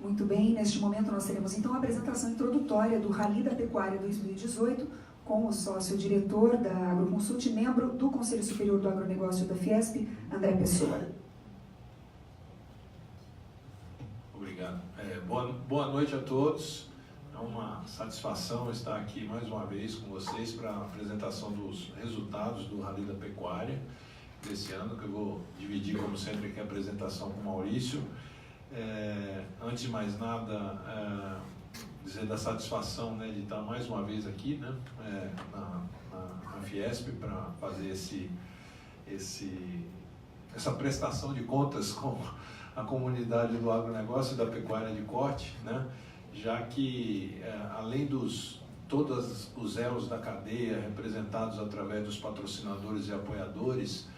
Muito bem, neste momento nós teremos então a apresentação introdutória do Rally da Pecuária 2018 com o sócio-diretor da Agroconsult e membro do Conselho Superior do Agronegócio da Fiesp, André Pessoa. Obrigado. Boa noite a todos. É uma satisfação estar aqui mais uma vez com vocês para a apresentação dos resultados do Rally da Pecuária desse ano, que eu vou dividir, como sempre, aqui a apresentação com o Maurício. Antes de mais nada, dizer da satisfação, né, de estar mais uma vez aqui, né, na Fiesp para fazer essa prestação de contas com a comunidade do agronegócio e da pecuária de corte, né, já que além todos os elos da cadeia representados através dos patrocinadores e apoiadores,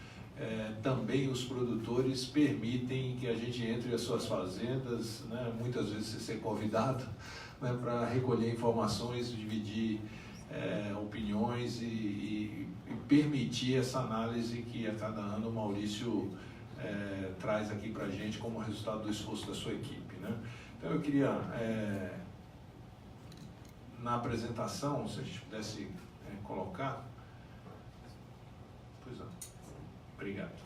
também os produtores permitem que a gente entre as suas fazendas, né, muitas vezes ser convidado, né, para recolher informações, dividir opiniões e permitir essa análise que a cada ano o Maurício traz aqui para a gente como resultado do esforço da sua equipe, né? Então eu queria, na apresentação, se a gente pudesse colocar. Pois não. Obrigado.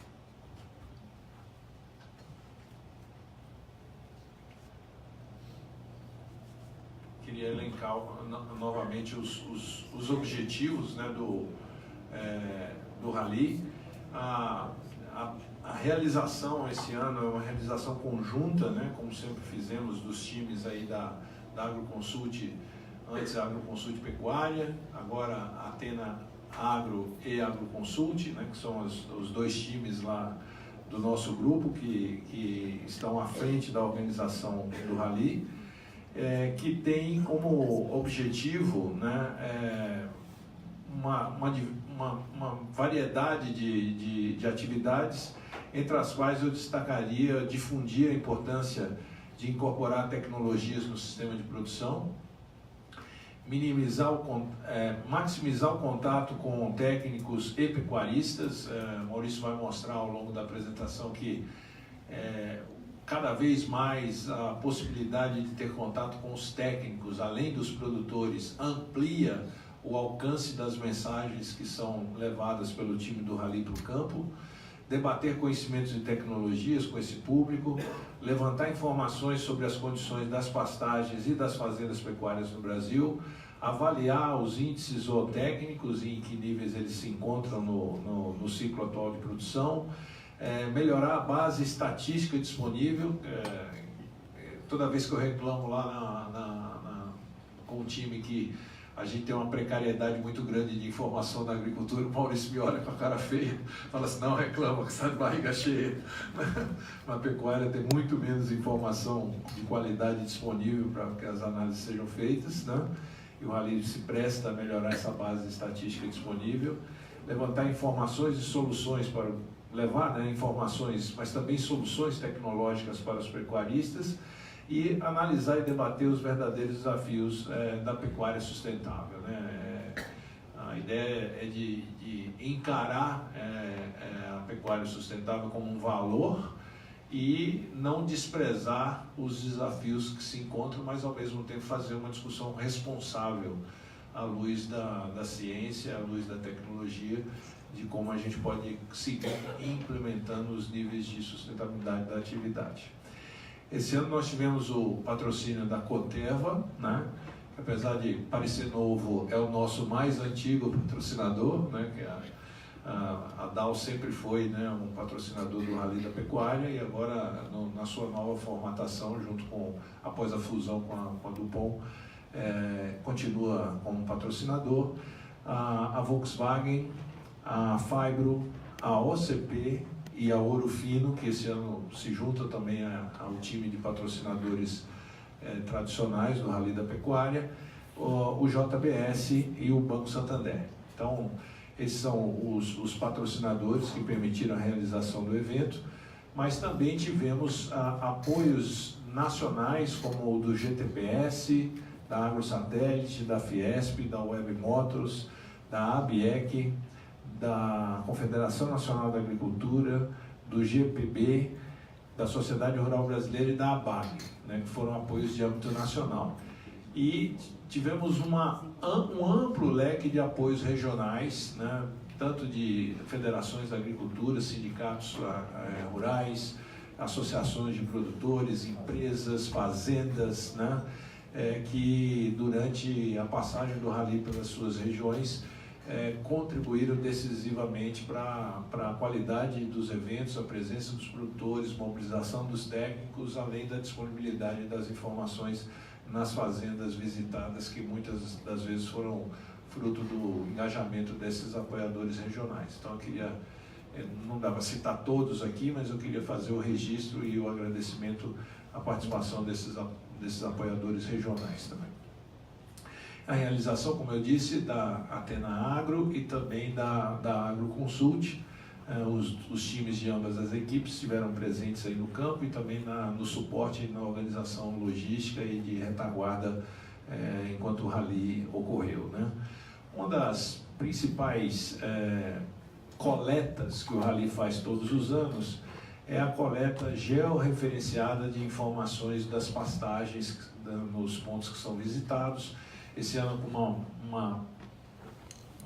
Queria elencar novamente os objetivos, né, do Rally. A realização esse ano é uma realização conjunta, né, como sempre fizemos, dos times aí da Agroconsult, antes a Agroconsult Pecuária, agora a Athena Agro e Agroconsult, né, que são os dois times lá do nosso grupo que estão à frente da organização do Rally, que tem como objetivo, né, uma variedade de atividades, entre as quais eu destacaria difundir a importância de incorporar tecnologias no sistema de produção, maximizar o contato com técnicos e pecuaristas. Maurício vai mostrar ao longo da apresentação que cada vez mais a possibilidade de ter contato com os técnicos, além dos produtores, amplia o alcance das mensagens que são levadas pelo time do Rally para o campo, debater conhecimentos e tecnologias com esse público, levantar informações sobre as condições das pastagens e das fazendas pecuárias no Brasil, avaliar os índices zootécnicos e em que níveis eles se encontram no ciclo atual de produção, melhorar a base estatística disponível. Toda vez que eu reclamo lá com o time que a gente tem uma precariedade muito grande de informação na agricultura, o Maurício me olha com a cara feia, fala assim, não reclama que está de barriga cheia. Na pecuária tem muito menos informação de qualidade disponível para que as análises sejam feitas, né? E o Rally se presta a melhorar essa base estatística disponível, levantar informações e soluções para levar, né, informações, mas também soluções tecnológicas para os pecuaristas, e analisar e debater os verdadeiros desafios da pecuária sustentável, né? A ideia é de encarar a pecuária sustentável como um valor e não desprezar os desafios que se encontram, mas ao mesmo tempo fazer uma discussão responsável à luz da ciência, à luz da tecnologia, de como a gente pode seguir implementando os níveis de sustentabilidade da atividade. Esse ano nós tivemos o patrocínio da Corteva, né, que apesar de parecer novo, é o nosso mais antigo patrocinador, né, que a Dow sempre foi, né, um patrocinador do Rally da Pecuária, e agora na sua nova formatação, após a fusão com a DuPont, continua como patrocinador. A Volkswagen, a Fibro, a OCP e a Ouro Fino, que esse ano se junta também ao time de patrocinadores tradicionais do Rally da Pecuária, o JBS e o Banco Santander. Então, esses são os patrocinadores que permitiram a realização do evento, mas também tivemos apoios nacionais, como o do GTPS, da AgroSatélite, da Fiesp, da Web Motors, da ABIEC, da Confederação Nacional da Agricultura, do GPB, da Sociedade Rural Brasileira e da ABAG, né, que foram apoios de âmbito nacional. E tivemos um amplo leque de apoios regionais, né, tanto de federações da agricultura, sindicatos rurais, associações de produtores, empresas, fazendas, né, que durante a passagem do Rally pelas suas regiões contribuíram decisivamente para a qualidade dos eventos, a presença dos produtores, mobilização dos técnicos, além da disponibilidade das informações nas fazendas visitadas, que muitas das vezes foram fruto do engajamento desses apoiadores regionais. Então eu queria, não dá para citar todos aqui, mas eu queria fazer o registro e o agradecimento à participação desses apoiadores regionais também. A realização, como eu disse, da Athena Agro e também da AgroConsult, os times de ambas as equipes estiveram presentes aí no campo e também no suporte e na organização logística e de retaguarda enquanto o Rally ocorreu, né? Uma das principais coletas que o Rally faz todos os anos é a coleta georreferenciada de informações das pastagens nos pontos que são visitados. Esse ano com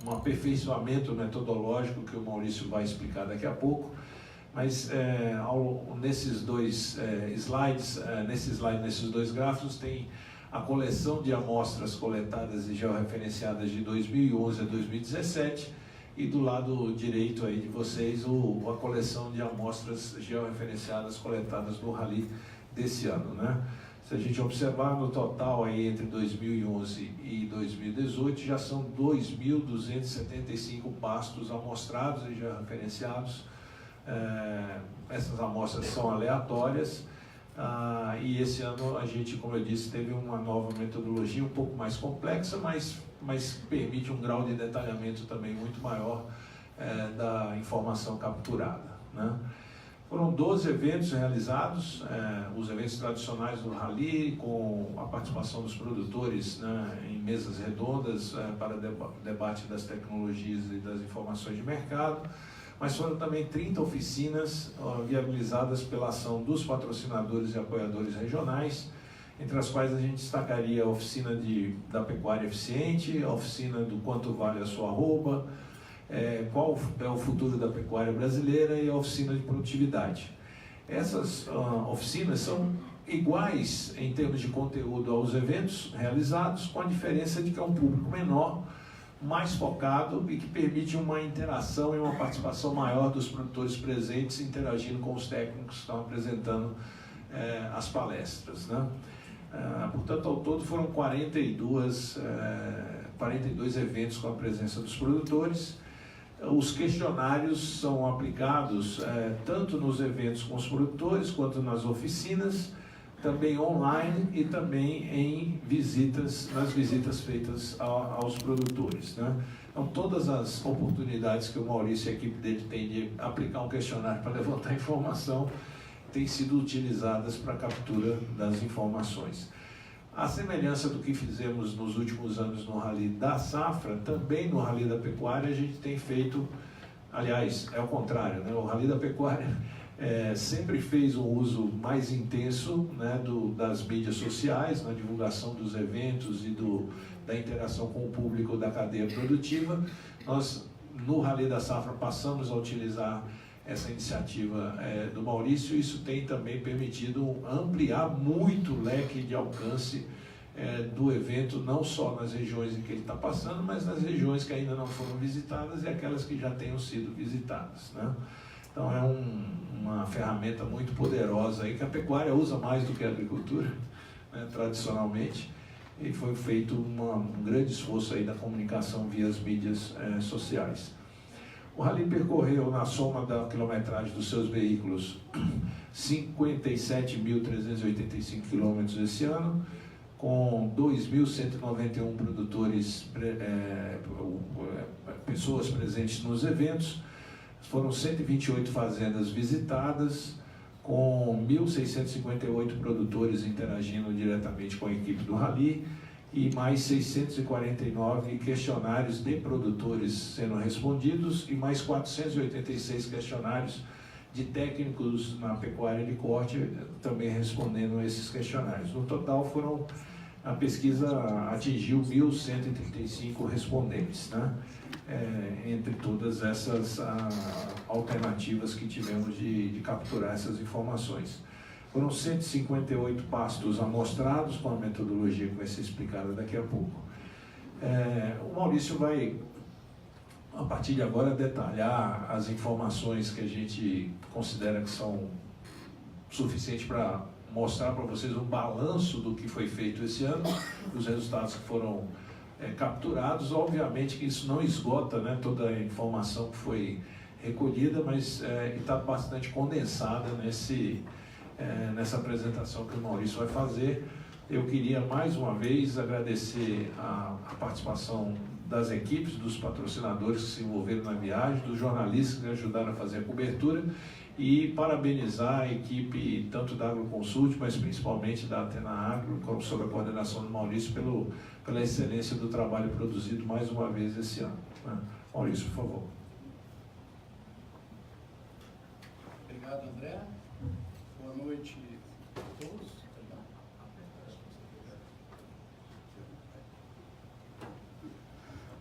um aperfeiçoamento metodológico que o Maurício vai explicar daqui a pouco, mas nesses dois slides, nesses dois gráficos, tem a coleção de amostras coletadas e georreferenciadas de 2011 a 2017, e do lado direito aí de vocês a coleção de amostras georreferenciadas coletadas no Rally desse ano, né? Se a gente observar no total aí entre 2011 e 2018, já são 2.275 pastos amostrados e georreferenciados. Essas amostras são aleatórias. E esse ano a gente, como eu disse, teve uma nova metodologia um pouco mais complexa, mas permite um grau de detalhamento também muito maior da informação capturada, né? Foram 12 eventos realizados, os eventos tradicionais do Rally, com a participação dos produtores, né, em mesas redondas para debate das tecnologias e das informações de mercado, mas foram também 30 oficinas viabilizadas pela ação dos patrocinadores e apoiadores regionais, entre as quais a gente destacaria a oficina da pecuária eficiente, a oficina do quanto vale a sua arroba, qual é o futuro da pecuária brasileira e a oficina de produtividade. Essas oficinas são iguais em termos de conteúdo aos eventos realizados, com a diferença de que é um público menor, mais focado e que permite uma interação e uma participação maior dos produtores presentes, interagindo com os técnicos que estão apresentando as palestras, né? Portanto, ao todo foram 42 eventos com a presença dos produtores. Os questionários são aplicados tanto nos eventos com os produtores, quanto nas oficinas, também online e também nas visitas feitas aos produtores, né? Então, todas as oportunidades que o Maurício e a equipe dele têm de aplicar um questionário para levantar informação têm sido utilizadas para a captura das informações. A semelhança do que fizemos nos últimos anos no Rally da Safra, também no Rally da Pecuária a gente tem feito, aliás, é o contrário, né? O Rally da Pecuária sempre fez um uso mais intenso, né, das mídias sociais, na divulgação dos eventos e da interação com o público da cadeia produtiva. Nós, no Rally da Safra, passamos a utilizar essa iniciativa do Maurício. Isso tem também permitido ampliar muito o leque de alcance do evento, não só nas regiões em que ele está passando, mas nas regiões que ainda não foram visitadas e aquelas que já tenham sido visitadas, né? Então é uma ferramenta muito poderosa aí, que a pecuária usa mais do que a agricultura, né, tradicionalmente, e foi feito um grande esforço aí da comunicação via as mídias sociais. O Rally percorreu, na soma da quilometragem dos seus veículos, 57.385 quilômetros esse ano, com 2.191 produtores, pessoas presentes nos eventos. Foram 128 fazendas visitadas, com 1.658 produtores interagindo diretamente com a equipe do Rally e mais 649 questionários de produtores sendo respondidos e mais 486 questionários de técnicos na pecuária de corte também respondendo a esses questionários. No total, a pesquisa atingiu 1.135 respondentes, né? Entre todas essas alternativas que tivemos de capturar essas informações. Foram 158 pastos amostrados com a metodologia que vai ser explicada daqui a pouco. O Maurício vai, a partir de agora, detalhar as informações que a gente considera que são suficientes para mostrar para vocês um balanço do que foi feito esse ano, dos resultados que foram capturados. Obviamente que isso não esgota, né, toda a informação que foi recolhida, mas está bastante condensada nessa apresentação que o Maurício vai fazer. Eu queria mais uma vez agradecer a participação das equipes, dos patrocinadores que se envolveram na viagem, dos jornalistas que ajudaram a fazer a cobertura, e parabenizar a equipe tanto da AgroConsult, mas principalmente da Athena Agro, sob a coordenação do Maurício, pela excelência do trabalho produzido mais uma vez esse ano. Maurício, por favor. Obrigado, André. Boa noite a todos.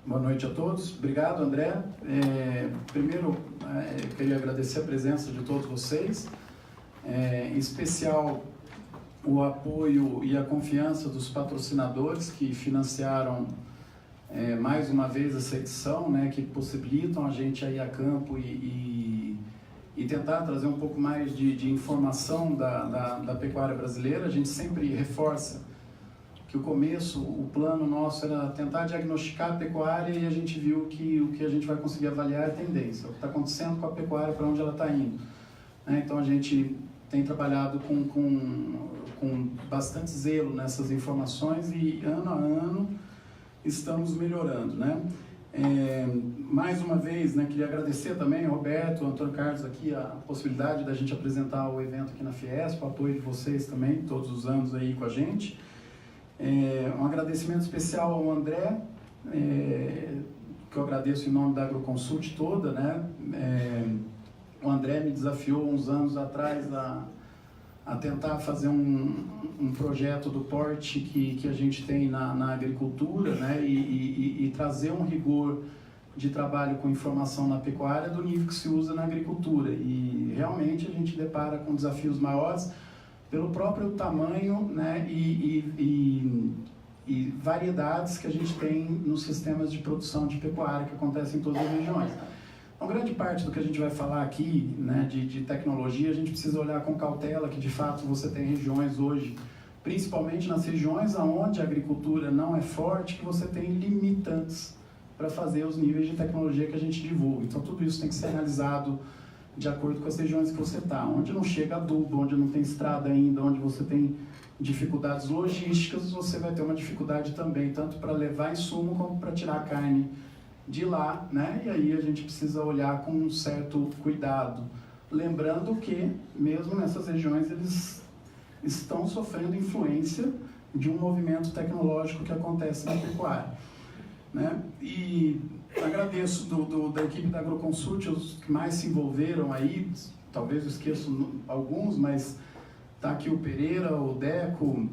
Boa noite a todos. Obrigado, André. Primeiro, eu queria agradecer a presença de todos vocês, em especial o apoio e a confiança dos patrocinadores que financiaram mais uma vez essa edição, né, que possibilitam a gente ir a campo e tentar trazer um pouco mais de informação da pecuária brasileira. A gente sempre reforça que o começo, o plano nosso era tentar diagnosticar a pecuária, e a gente viu que o que a gente vai conseguir avaliar é a tendência, o que está acontecendo com a pecuária, para onde ela está indo. Então a gente tem trabalhado com bastante zelo nessas informações, e ano a ano estamos melhorando, né? Mais uma vez, né, queria agradecer também ao Roberto, ao Antônio Carlos aqui, a possibilidade da gente apresentar o evento aqui na Fiesp, o apoio de vocês também, todos os anos aí com a gente. Um agradecimento especial ao André, que eu agradeço em nome da AgroConsult toda, né? O André me desafiou uns anos atrás a tentar fazer um projeto do porte que a gente tem na agricultura, né? E trazer um rigor de trabalho com informação na pecuária do nível que se usa na agricultura. E realmente a gente depara com desafios maiores pelo próprio tamanho, né, e variedades que a gente tem nos sistemas de produção de pecuária que acontecem em todas as regiões. Então, grande parte do que a gente vai falar aqui, né, de tecnologia, a gente precisa olhar com cautela que, de fato, você tem regiões hoje, principalmente nas regiões onde a agricultura não é forte, que você tem limitantes para fazer os níveis de tecnologia que a gente divulga. Então, tudo isso tem que ser analisado de acordo com as regiões que você está. Onde não chega adubo, onde não tem estrada ainda, onde você tem dificuldades logísticas, você vai ter uma dificuldade também, tanto para levar insumo como para tirar a carne de lá, né? E aí a gente precisa olhar com um certo cuidado. Lembrando que, mesmo nessas regiões, eles estão sofrendo influência de um movimento tecnológico que acontece na pecuária, né? E agradeço da equipe da AgroConsult, os que mais se envolveram aí, talvez eu esqueça alguns, mas está aqui o Pereira, o Deco,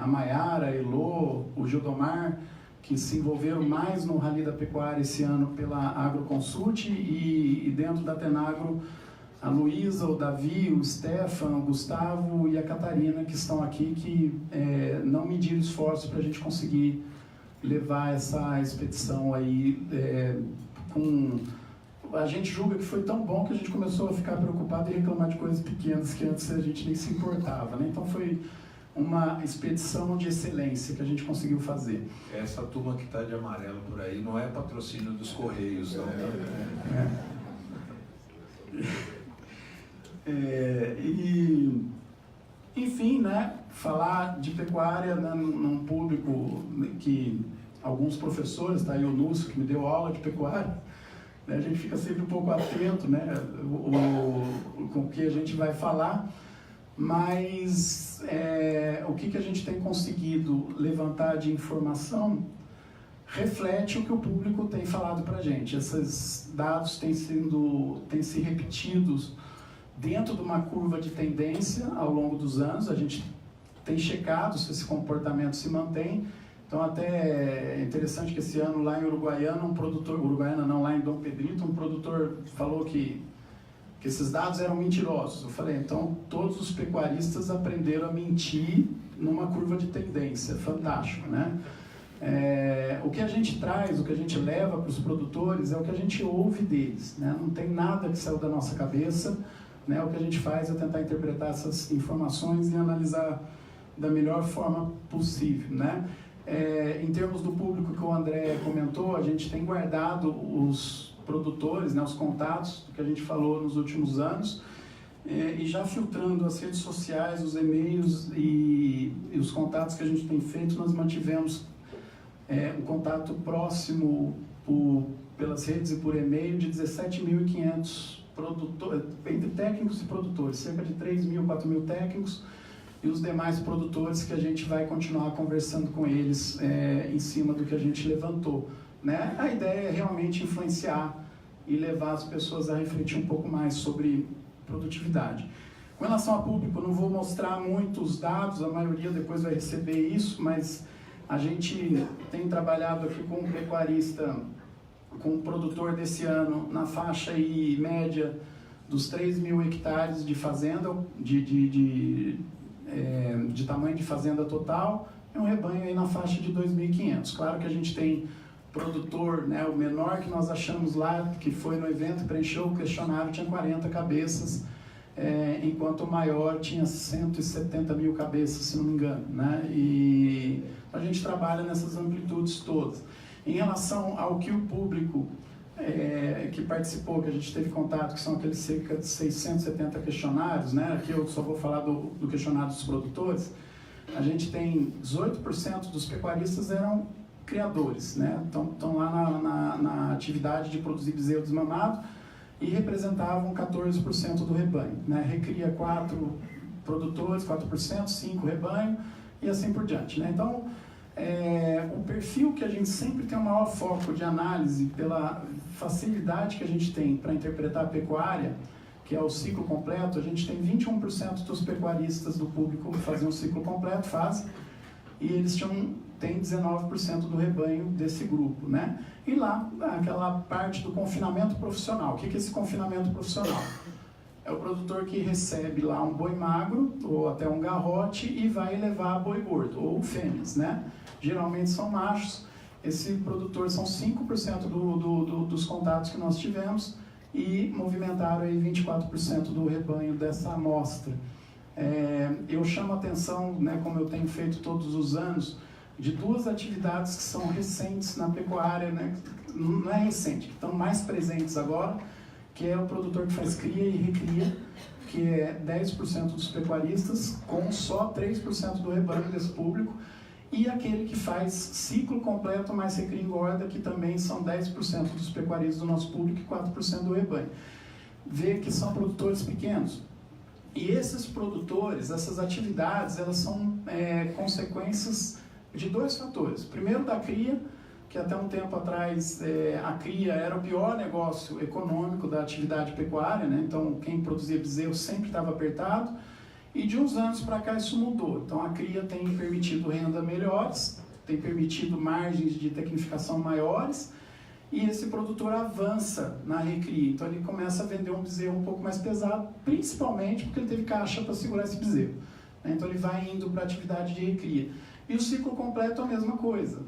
a Maiara, a Elô, o Gildomar, que se envolveram mais no Rally da Pecuária esse ano pela AgroConsult, e dentro da Tenagro, a Luísa, o Davi, o Stefan, o Gustavo e a Catarina, que estão aqui, que não mediram esforço para a gente conseguir levar essa expedição aí a gente julga que foi tão bom que a gente começou a ficar preocupado e reclamar de coisas pequenas que antes a gente nem se importava, né? Então foi uma expedição de excelência que a gente conseguiu fazer. Essa turma que está de amarelo por aí não é patrocínio dos Correios, não. Enfim, né, falar de pecuária, né, num público que alguns professores, tá aí o Núcio, que me deu aula de pecuária, né, a gente fica sempre um pouco atento, né, com o que a gente vai falar, mas o que a gente tem conseguido levantar de informação reflete o que o público tem falado para a gente. Esses dados têm se repetidos dentro de uma curva de tendência ao longo dos anos. A gente tem checado se esse comportamento se mantém. Então, até é interessante que esse ano lá em Uruguaiana, lá em Dom Pedrito, um produtor falou que esses dados eram mentirosos. Eu falei, então todos os pecuaristas aprenderam a mentir numa curva de tendência. Fantástico, né? O que a gente traz, o que a gente leva para os produtores é o que a gente ouve deles, né? Não tem nada que saiu da nossa cabeça, né? O que a gente faz é tentar interpretar essas informações e analisar da melhor forma possível, né? Em termos do público que o André comentou, a gente tem guardado os produtores, né, os contatos que a gente falou nos últimos anos, e já filtrando as redes sociais, os e-mails e os contatos que a gente tem feito, nós mantivemos um contato próximo pelas redes e por e-mail de 17.500 produtores, entre técnicos e produtores, cerca de 3.000, 4.000 técnicos, e os demais produtores que a gente vai continuar conversando com eles em cima do que a gente levantou, né? A ideia é realmente influenciar e levar as pessoas a refletir um pouco mais sobre produtividade. Com relação a público, não vou mostrar muitos dados, a maioria depois vai receber isso, mas a gente tem trabalhado aqui com um pecuarista, com um produtor desse ano na faixa e média dos 3.000 hectares de fazenda, de tamanho de fazenda total, é um rebanho aí na faixa de 2.500. Claro que a gente tem produtor, né, o menor que nós achamos lá, que foi no evento, preencheu o questionário, tinha 40 cabeças, enquanto o maior tinha 170.000 cabeças, se não me engano, né? E a gente trabalha nessas amplitudes todas. Em relação ao que o público que participou, que a gente teve contato, que são aqueles cerca de 670 questionários, né? Aqui eu só vou falar do questionário dos produtores. A gente tem 18% dos pecuaristas eram criadores, né? Estão lá na atividade de produzir bezerro desmamado e representavam 14% do rebanho, né? Recria 4 produtores, 4%, 5 rebanho e assim por diante, né? Então, o perfil que a gente sempre tem o maior foco de análise pela facilidade que a gente tem para interpretar a pecuária, que é o ciclo completo, a gente tem 21% dos pecuaristas do público que faziam o ciclo completo, e eles têm 19% do rebanho desse grupo, né? E lá, aquela parte do confinamento profissional. O que é esse confinamento profissional? É o produtor que recebe lá um boi magro, ou até um garrote, e vai levar boi gordo, ou fêmeas, né? Geralmente são machos. Esse produtor são 5% dos contatos que nós tivemos e movimentaram aí 24% do rebanho dessa amostra. Eu chamo a atenção, né, como eu tenho feito todos os anos, de 2 atividades que são recentes na pecuária, né? Não é recente, que estão mais presentes agora, que é o produtor que faz cria e recria, que é 10% dos pecuaristas, com só 3% do rebanho desse público, e aquele que faz ciclo completo mais recria e engorda, que também são 10% dos pecuaristas do nosso público e 4% do rebanho. Vê que são produtores pequenos. E esses produtores, essas atividades, elas são consequências de 2 fatores. Primeiro, da cria, que até um tempo atrás a cria era o pior negócio econômico da atividade pecuária, né? Então quem produzia bezerro sempre estava apertado, e de uns anos para cá isso mudou. Então a cria tem permitido renda melhores, tem permitido margens de tecnificação maiores, e esse produtor avança na recria. Então ele começa a vender um bezerro um pouco mais pesado, principalmente porque ele teve caixa para segurar esse bezerro, né? Então ele vai indo para a atividade de recria. E o ciclo completo é a mesma coisa.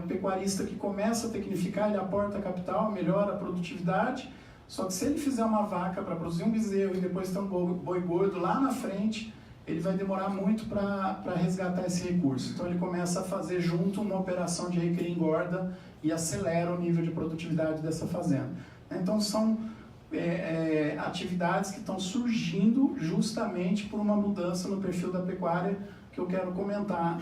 O pecuarista que começa a tecnificar, ele aporta capital, melhora a produtividade, só que se ele fizer uma vaca para produzir um bezerro e depois ter um boi gordo lá na frente, ele vai demorar muito para resgatar esse recurso. Então ele começa a fazer junto uma operação de recria e engorda e acelera o nível de produtividade dessa fazenda. Então são atividades que estão surgindo justamente por uma mudança no perfil da pecuária que eu quero comentar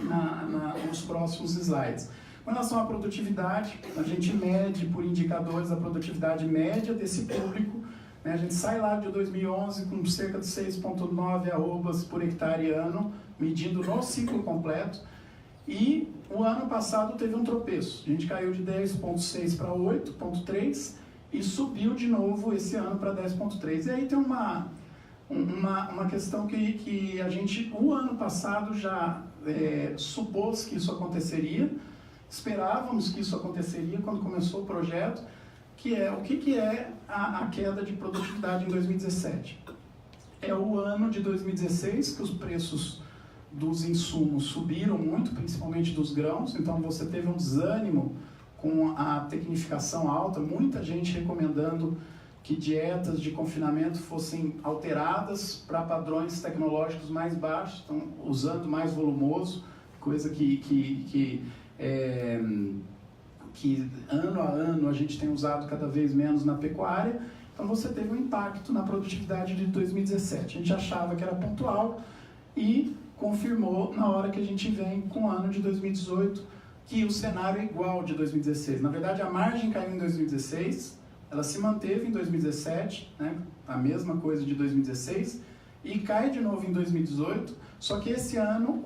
nos próximos slides. Com relação à produtividade, a gente mede por indicadores a produtividade média desse público, né? A gente sai lá de 2011 com cerca de 6,9 arrobas por hectare ano, medindo no ciclo completo, E o ano passado teve um tropeço. A gente caiu de 10,6 para 8,3 e subiu de novo esse ano para 10,3. E aí tem uma questão que a gente, o ano passado, já supôs que isso aconteceria, esperávamos que isso aconteceria quando começou o projeto, que é o que é a queda de produtividade em 2017. É o ano de 2016 que os preços dos insumos subiram muito, principalmente dos grãos, então você teve um desânimo com a tecnificação alta, muita gente recomendando que dietas de confinamento fossem alteradas para padrões tecnológicos mais baixos, então usando mais volumoso, coisa que ano a ano a gente tem usado cada vez menos na pecuária. Então você teve um impacto na produtividade de 2017. A gente achava que era pontual e confirmou na hora que a gente vem com o ano de 2018 que o cenário é igual de 2016. Na verdade, a margem caiu em 2016, ela se manteve em 2017, né, a mesma coisa de 2016, e cai de novo em 2018, só que esse ano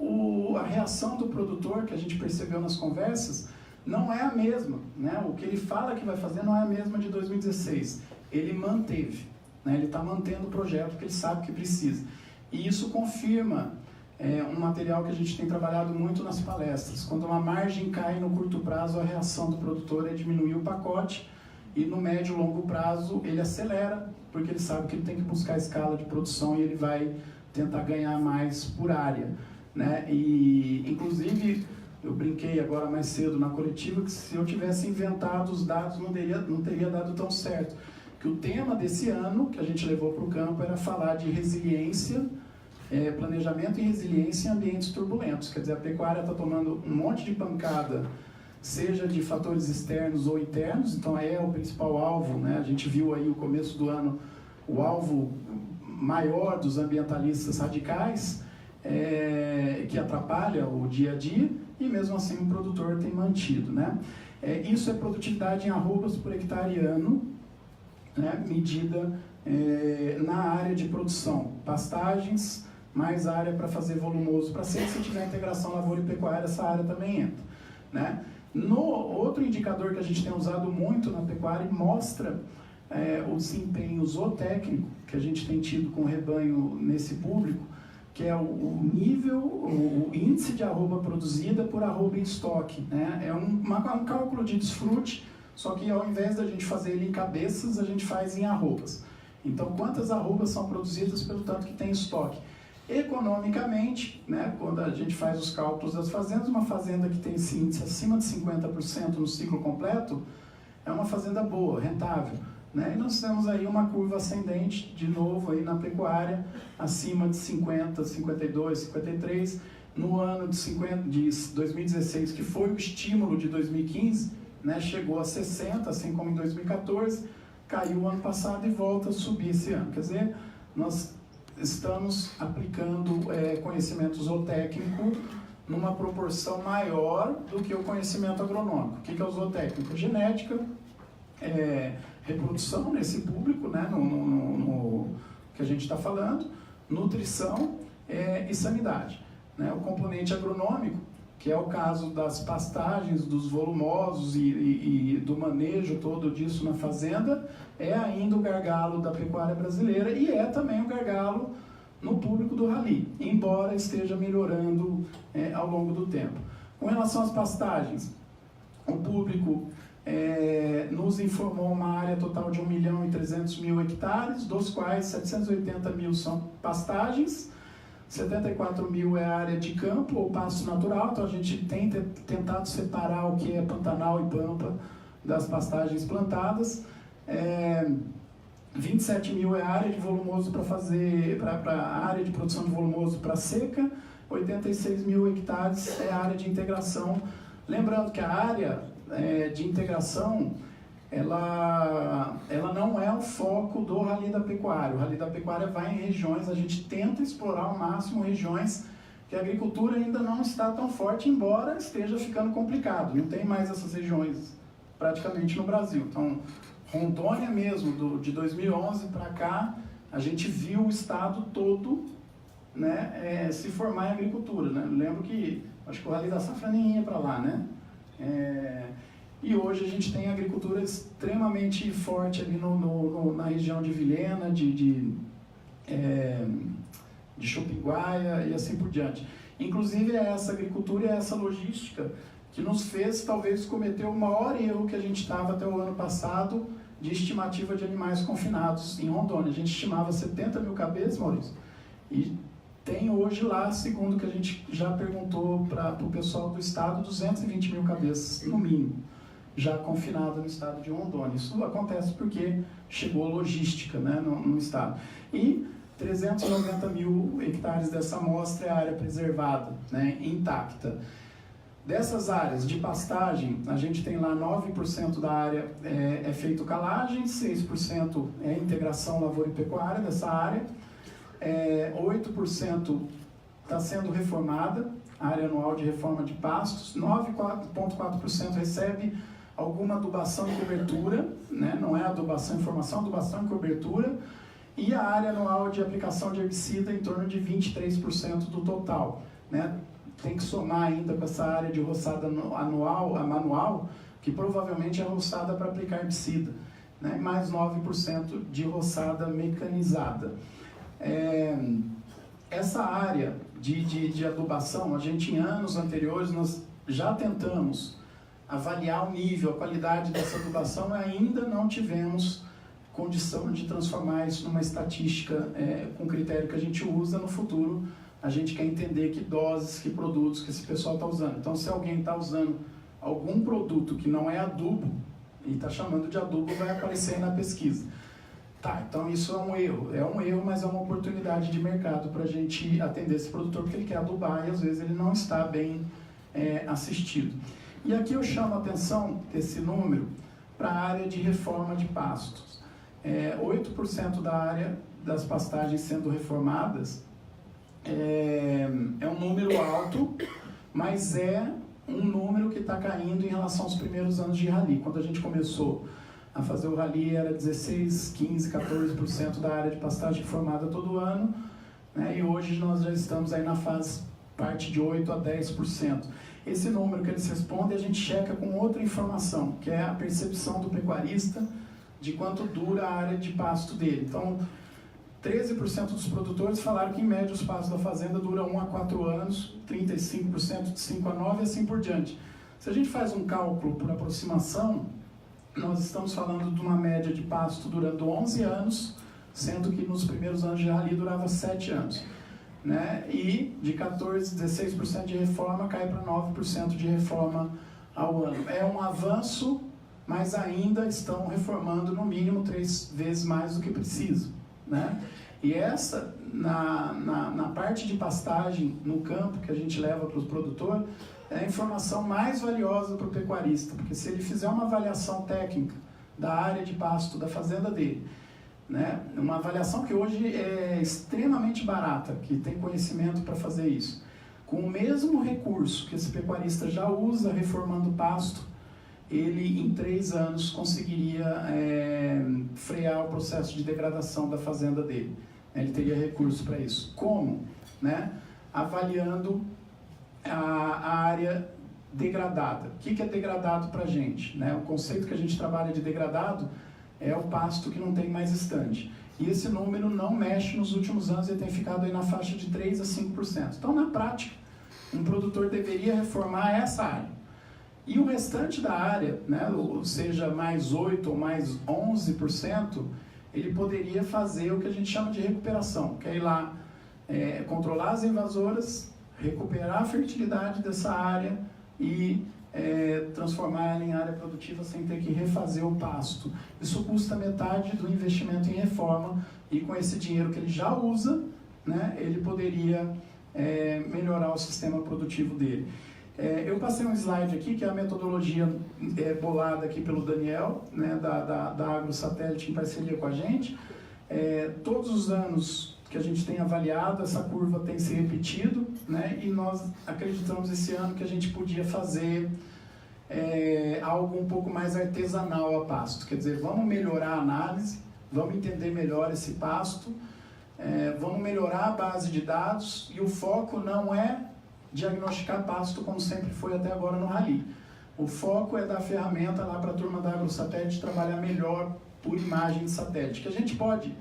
a reação do produtor, que a gente percebeu nas conversas, não é a mesma, né? O que ele fala que vai fazer não é a mesma de 2016. Ele manteve, né? Ele está mantendo o projeto porque ele sabe que precisa. E isso confirma um material que a gente tem trabalhado muito nas palestras. Quando uma margem cai no curto prazo, a reação do produtor é diminuir o pacote, e no médio e longo prazo ele acelera, porque ele sabe que ele tem que buscar a escala de produção e ele vai tentar ganhar mais por área, né? E, inclusive, eu brinquei agora mais cedo na coletiva que se eu tivesse inventado os dados não teria dado tão certo. Que o tema desse ano que a gente levou para o campo era falar de resiliência, planejamento e resiliência em ambientes turbulentos. Quer dizer, a pecuária está tomando um monte de pancada, seja de fatores externos ou internos, então é o principal alvo, né? A gente viu aí o começo do ano, o alvo maior dos ambientalistas radicais, que atrapalha o dia a dia, e mesmo assim o produtor tem mantido, né? Isso é produtividade em arrobas por hectare ano, né? Medida na área de produção, pastagens, mais área para fazer volumoso para seca. Se tiver integração lavoura e pecuária, essa área também entra, né? Outro indicador que a gente tem usado muito na pecuária e mostra o desempenho zootécnico que a gente tem tido com o rebanho nesse público, que é o nível, o índice de arroba produzida por arroba em estoque, né? É um cálculo de desfrute, só que ao invés da gente fazer ele em cabeças, a gente faz em arrobas. Então, quantas arrobas são produzidas pelo tanto que tem em estoque? Economicamente, né, quando a gente faz os cálculos das fazendas, uma fazenda que tem esse índice acima de 50% no ciclo completo é uma fazenda boa, rentável, né? E nós temos aí uma curva ascendente, de novo, aí na pecuária, acima de 50, 52, 53. No ano de 2016, que foi o estímulo de 2015, né, chegou a 60, assim como em 2014, caiu o ano passado e volta a subir esse ano. Quer dizer, nós estamos aplicando conhecimento zootécnico numa proporção maior do que o conhecimento agronômico. O que é o zootécnico? Genética, reprodução nesse público, né, no que a gente está falando, nutrição e sanidade, né? O componente agronômico, que é o caso das pastagens, dos volumosos e do manejo todo disso na fazenda, é ainda o gargalo da pecuária brasileira e é também o gargalo no público do rally, embora esteja melhorando ao longo do tempo. Com relação às pastagens, o público nos informou uma área total de 1.300.000 hectares, dos quais 780.000 são pastagens, 74.000 é área de campo ou pasto natural, então a gente tem tentado separar o que é pantanal e pampa das pastagens plantadas. 27.000 é área de volumoso para área de produção de volumoso para seca, 86.000 hectares é área de integração. Lembrando que a área de integração ela não é o foco do Rally da Pecuária. O Rally da Pecuária vai em regiões, a gente tenta explorar ao máximo regiões que a agricultura ainda não está tão forte, embora esteja ficando complicado. Não tem mais essas regiões praticamente no Brasil. Então, Rondônia mesmo, de 2011 para cá, a gente viu o estado todo né, se formar em agricultura, né? Eu lembro que, acho que o Rally da Safra nem ia para lá, né? E hoje a gente tem agricultura extremamente forte ali na região de Vilhena, de Chupinguaia e assim por diante. Inclusive é essa agricultura e é essa logística que nos fez talvez cometer o maior erro que a gente estava até o ano passado de estimativa de animais confinados em Rondônia. A gente estimava 70 mil cabeças, Maurício, e tem hoje lá, segundo que a gente já perguntou para o pessoal do estado, 220 mil cabeças, no mínimo, já confinada no estado de Rondônia. Isso acontece porque chegou logística, né, no estado. E 390 mil hectares dessa amostra é área preservada, né, intacta. Dessas áreas de pastagem, a gente tem lá 9% da área é feito calagem, 6% é integração lavoura e pecuária dessa área, 8% está sendo reformada, área anual de reforma de pastos, 9,4% recebe alguma adubação e cobertura, né? Não é adubação e formação, adubação e cobertura, e a área anual de aplicação de herbicida em torno de 23% do total, né? Tem que somar ainda com essa área de roçada manual, que provavelmente é roçada para aplicar herbicida, né? Mais 9% de roçada mecanizada. Essa área de adubação, a gente em anos anteriores nós já tentamos avaliar o nível, a qualidade dessa adubação, e ainda não tivemos condição de transformar isso numa estatística com critério que a gente usa. No futuro a gente quer entender que doses, que produtos que esse pessoal está usando. Então, se alguém está usando algum produto que não é adubo e está chamando de adubo, vai aparecer aí na pesquisa. Tá, então isso é um erro, mas é uma oportunidade de mercado para a gente atender esse produtor, porque ele quer adubar e às vezes ele não está bem assistido. E aqui eu chamo a atenção desse número para a área de reforma de pastos. 8% da área das pastagens sendo reformadas é um número alto, mas é um número que está caindo em relação aos primeiros anos de rally. Quando a gente começou a fazer o rally era 16, 15, 14% da área de pastagem formada todo ano, né? E hoje nós já estamos aí na fase parte de 8 a 10%. Esse número que eles respondem a gente checa com outra informação, que é a percepção do pecuarista de quanto dura a área de pasto dele. Então, 13% dos produtores falaram que em média os pastos da fazenda duram 1 a 4 anos, 35% de 5 a 9 e assim por diante. Se a gente faz um cálculo por aproximação, nós estamos falando de uma média de pasto durando 11 anos, sendo que nos primeiros anos de rally durava 7 anos. Né? E de 14%, 16% de reforma cai para 9% de reforma ao ano. É um avanço, mas ainda estão reformando no mínimo 3 vezes mais do que precisam. Né? E essa, na parte de pastagem no campo que a gente leva para o produtor, é a informação mais valiosa para o pecuarista, porque se ele fizer uma avaliação técnica da área de pasto da fazenda dele, né, uma avaliação que hoje é extremamente barata, que tem conhecimento para fazer isso, com o mesmo recurso que esse pecuarista já usa reformando pasto, ele em 3 anos conseguiria frear o processo de degradação da fazenda dele. Ele teria recurso para isso. Como? Né? Avaliando a área degradada. O que é degradado para a gente? Né? O conceito que a gente trabalha de degradado é o pasto que não tem mais estande. E esse número não mexe nos últimos anos, ele tem ficado aí na faixa de 3 a 5%. Então, na prática, um produtor deveria reformar essa área. E o restante da área, né, ou seja, mais 8% ou mais 11%, ele poderia fazer o que a gente chama de recuperação, que é ir lá controlar as invasoras, recuperar a fertilidade dessa área e transformar ela em área produtiva sem ter que refazer o pasto. Isso custa metade do investimento em reforma e com esse dinheiro que ele já usa, né, ele poderia melhorar o sistema produtivo dele. Eu passei um slide aqui, que é a metodologia bolada aqui pelo Daniel, né, da AgroSatélite em parceria com a gente. Todos os anos que a gente tem avaliado, essa curva tem se repetido, né, e nós acreditamos esse ano que a gente podia fazer algo um pouco mais artesanal a pasto. Quer dizer, vamos melhorar a análise, vamos entender melhor esse pasto, vamos melhorar a base de dados e o foco não é diagnosticar pasto como sempre foi até agora no Rally. O foco é dar ferramenta lá para a turma da AgroSatélite trabalhar melhor por imagem de satélite, que a gente pode,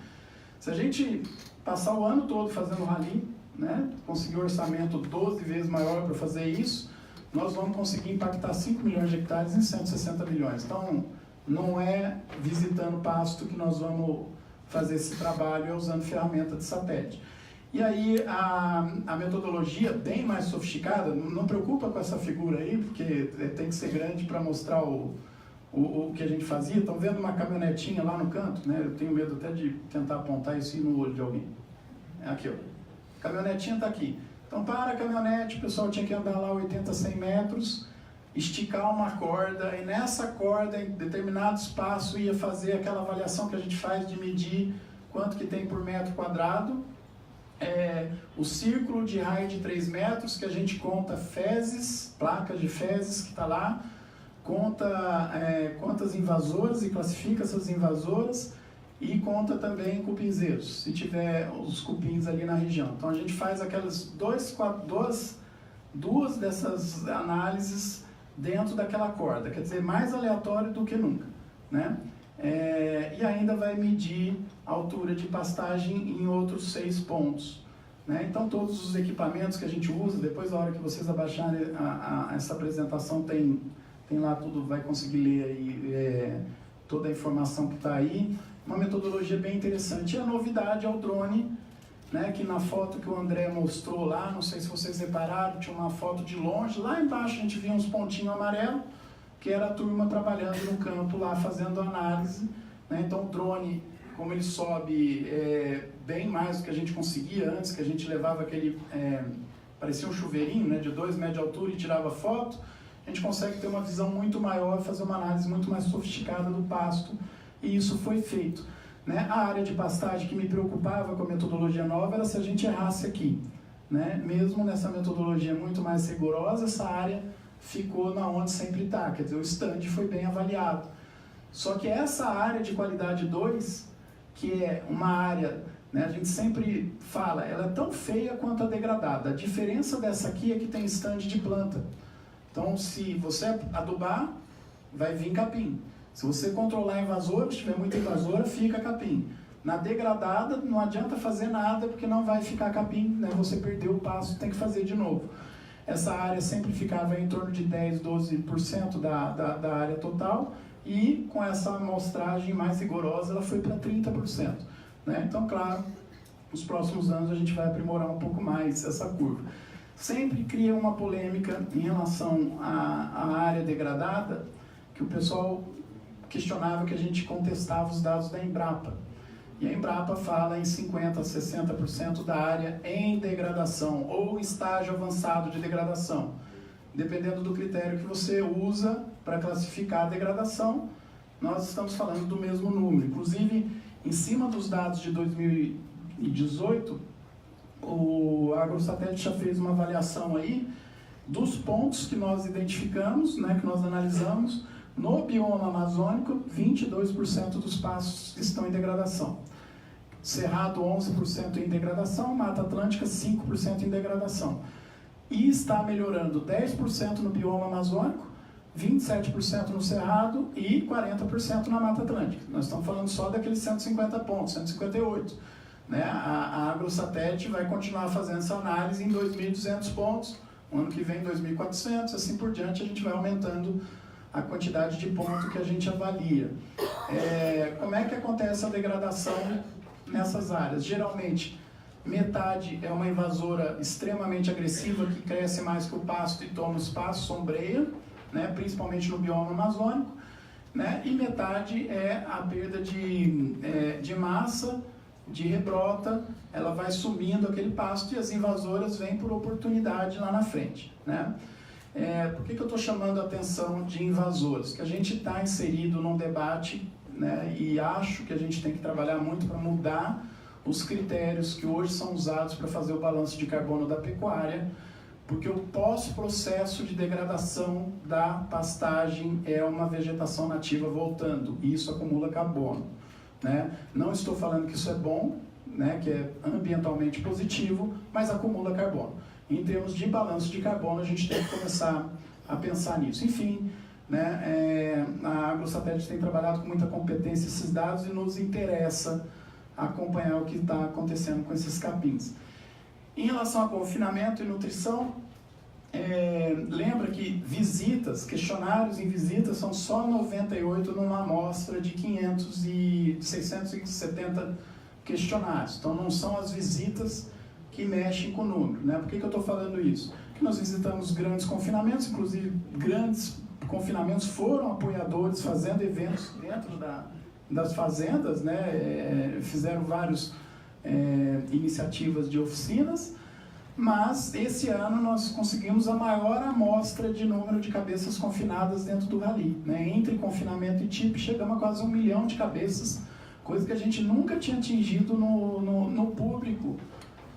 se a gente passar o ano todo fazendo Rally, né, conseguir um orçamento 12 vezes maior para fazer isso, nós vamos conseguir impactar 5 milhões de hectares em 160 milhões. Então, não é visitando pasto que nós vamos fazer esse trabalho, é usando ferramenta de satélite. E aí, a metodologia bem mais sofisticada, não preocupa com essa figura aí, porque tem que ser grande para mostrar o que a gente fazia. Estão vendo uma caminhonetinha lá no canto, né? Eu tenho medo até de tentar apontar isso no olho de alguém. Aqui, ó. A caminhonetinha está aqui. Então, para a caminhonete, o pessoal tinha que andar lá 80, 100 metros, esticar uma corda, e nessa corda, em determinado espaço, ia fazer aquela avaliação que a gente faz de medir quanto que tem por metro quadrado, o círculo de raio de 3 metros, que a gente conta fezes, placas de fezes que está lá, conta quantas invasoras e classifica essas invasoras, e conta também cupinzeiros, se tiver os cupins ali na região. Então a gente faz aquelas duas dessas análises dentro daquela corda, quer dizer, mais aleatório do que nunca, né? E ainda vai medir a altura de pastagem em outros 6 pontos, né? Então todos os equipamentos que a gente usa, depois da hora que vocês abaixarem essa apresentação, tem lá tudo, vai conseguir ler aí toda a informação que está aí. Uma metodologia bem interessante. E a novidade é o drone, né, que na foto que o André mostrou lá, não sei se vocês repararam, tinha uma foto de longe, lá embaixo a gente via uns pontinhos amarelos, que era a turma trabalhando no campo lá, fazendo análise, né? Então o drone, como ele sobe bem mais do que a gente conseguia antes, que a gente levava aquele, parecia um chuveirinho, né, de 2 metros de altura e tirava foto, a gente consegue ter uma visão muito maior, fazer uma análise muito mais sofisticada do pasto, e isso foi feito, né? A área de pastagem que me preocupava com a metodologia nova era se a gente errasse aqui, né? Mesmo nessa metodologia muito mais rigorosa, essa área ficou na onde sempre está, quer dizer, o stand foi bem avaliado. Só que essa área de qualidade 2, que é uma área, né, a gente sempre fala, ela é tão feia quanto a degradada. A diferença dessa aqui é que tem stand de planta. Então, se você adubar, vai vir capim. Se você controlar a invasora, se tiver muita invasora, fica capim. Na degradada, não adianta fazer nada, porque não vai ficar capim, né? Você perdeu o passo, tem que fazer de novo. Essa área sempre ficava em torno de 10, 12% da área total, e com essa amostragem mais rigorosa, ela foi para 30%. Né? Então, claro, nos próximos anos a gente vai aprimorar um pouco mais essa curva. Sempre cria uma polêmica em relação à área degradada, que o pessoal questionava que a gente contestava os dados da Embrapa. E a Embrapa fala em 50% a 60% da área em degradação, ou estágio avançado de degradação, dependendo do critério que você usa para classificar a degradação. Nós estamos falando do mesmo número. Inclusive, em cima dos dados de 2018, o AgroSatélite já fez uma avaliação aí dos pontos que nós identificamos, né, que nós analisamos. No bioma amazônico, 22% dos pastos estão em degradação. Cerrado, 11% em degradação, Mata Atlântica, 5% em degradação. E está melhorando 10% no bioma amazônico, 27% no Cerrado e 40% na Mata Atlântica. Nós estamos falando só daqueles 150 pontos, 158. Né? A AgroSatélite vai continuar fazendo essa análise em 2.200 pontos, o ano que vem 2.400, assim por diante, a gente vai aumentando a quantidade de pontos que a gente avalia. Como é que acontece a degradação nessas áreas? Geralmente, metade é uma invasora extremamente agressiva que cresce mais que o pasto e toma espaço, sombreia, né, principalmente no bioma amazônico, né, e metade é a perda de massa, de rebrota, ela vai sumindo aquele pasto e as invasoras vêm por oportunidade lá na frente, né? Por que eu estou chamando a atenção de invasores? Que a gente está inserido num debate, né, e acho que a gente tem que trabalhar muito para mudar os critérios que hoje são usados para fazer o balanço de carbono da pecuária, porque o pós-processo de degradação da pastagem é uma vegetação nativa voltando, e isso acumula carbono. Né? Não estou falando que isso é bom, né, que é ambientalmente positivo, mas acumula carbono. Em termos de balanço de carbono, a gente tem que começar a pensar nisso. Enfim, né, a AgroSatélite tem trabalhado com muita competência esses dados e nos interessa acompanhar o que está acontecendo com esses capins. Em relação a confinamento e nutrição, lembra que visitas, questionários em visitas são só 98 numa amostra de 670 questionários. Então não são as visitas que mexem com o número, né? Por que eu estou falando isso? Porque nós visitamos grandes confinamentos, inclusive grandes confinamentos foram apoiadores fazendo eventos dentro das fazendas, né? Fizeram várias iniciativas de oficinas, mas esse ano nós conseguimos a maior amostra de número de cabeças confinadas dentro do Rally, né? Entre confinamento e TIP chegamos a quase 1 milhão de cabeças, coisa que a gente nunca tinha atingido no público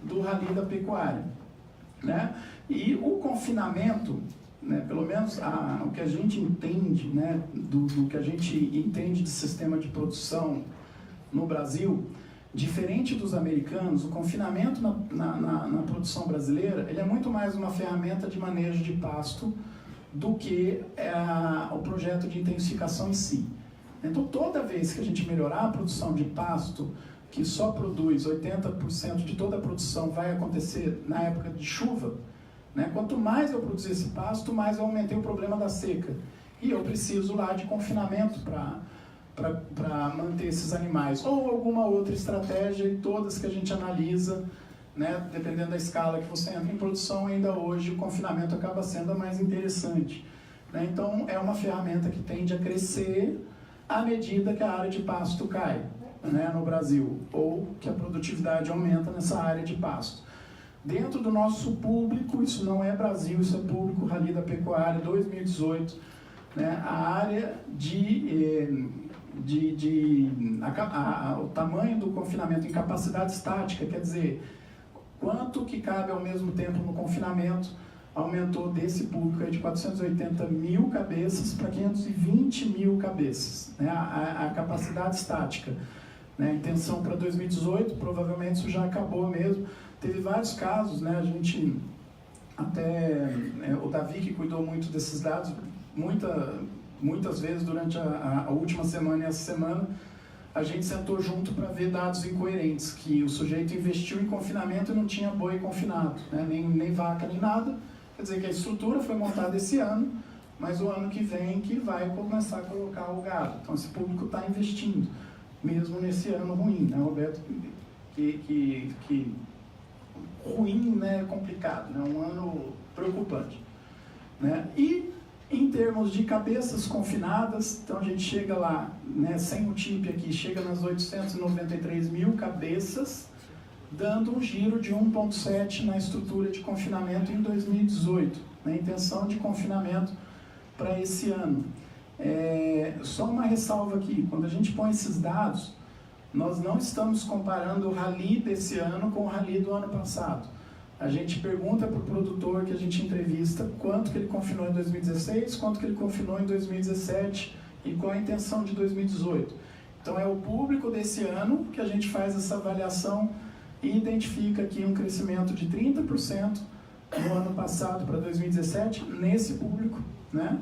do Rally da Pecuária, né? E o confinamento, né, pelo menos o que a gente entende, né, do que a gente entende de sistema de produção no Brasil, diferente dos americanos, o confinamento na produção brasileira, ele é muito mais uma ferramenta de manejo de pasto do que o projeto de intensificação em si. Então, toda vez que a gente melhorar a produção de pasto, que só produz 80% de toda a produção vai acontecer na época de chuva, né? Quanto mais eu produzir esse pasto, mais eu aumentei o problema da seca. E eu preciso lá de confinamento para manter esses animais. Ou alguma outra estratégia, e todas que a gente analisa, né? Dependendo da escala que você entra em produção, ainda hoje o confinamento acaba sendo a mais interessante, né? Então, é uma ferramenta que tende a crescer à medida que a área de pasto cai, né, no Brasil, ou que a produtividade aumenta nessa área de pasto. Dentro do nosso público, isso não é Brasil, isso é público, Rally da Pecuária 2018, né, a área o tamanho do confinamento em capacidade estática, quer dizer, quanto que cabe ao mesmo tempo no confinamento, aumentou desse público aí de 480 mil cabeças para 520 mil cabeças, né, a capacidade estática. Né, a intenção para 2018, provavelmente isso já acabou mesmo. Teve vários casos, né, a gente, até o Davi que cuidou muito desses dados, muitas vezes durante a última semana e essa semana, a gente sentou junto para ver dados incoerentes, que o sujeito investiu em confinamento e não tinha boi confinado, né, nem vaca, nem nada. Quer dizer que a estrutura foi montada esse ano, mas o ano que vem que vai começar a colocar o gado. Então esse público está investindo, mesmo nesse ano ruim, né, Roberto? Que ruim, né, complicado, né, um ano preocupante, né? E em termos de cabeças confinadas, então a gente chega lá, né, sem o TIP aqui, chega nas 893 mil cabeças, dando um giro de 1,7 na estrutura de confinamento em 2018, né, intenção de confinamento para esse ano. Só uma ressalva aqui, quando a gente põe esses dados, nós não estamos comparando o Rally desse ano com o Rally do ano passado. A gente pergunta para o produtor que a gente entrevista quanto que ele confinou em 2016, quanto que ele confinou em 2017 e qual a intenção de 2018. Então é o público desse ano que a gente faz essa avaliação e identifica aqui um crescimento de 30% no ano passado para 2017 nesse público, né?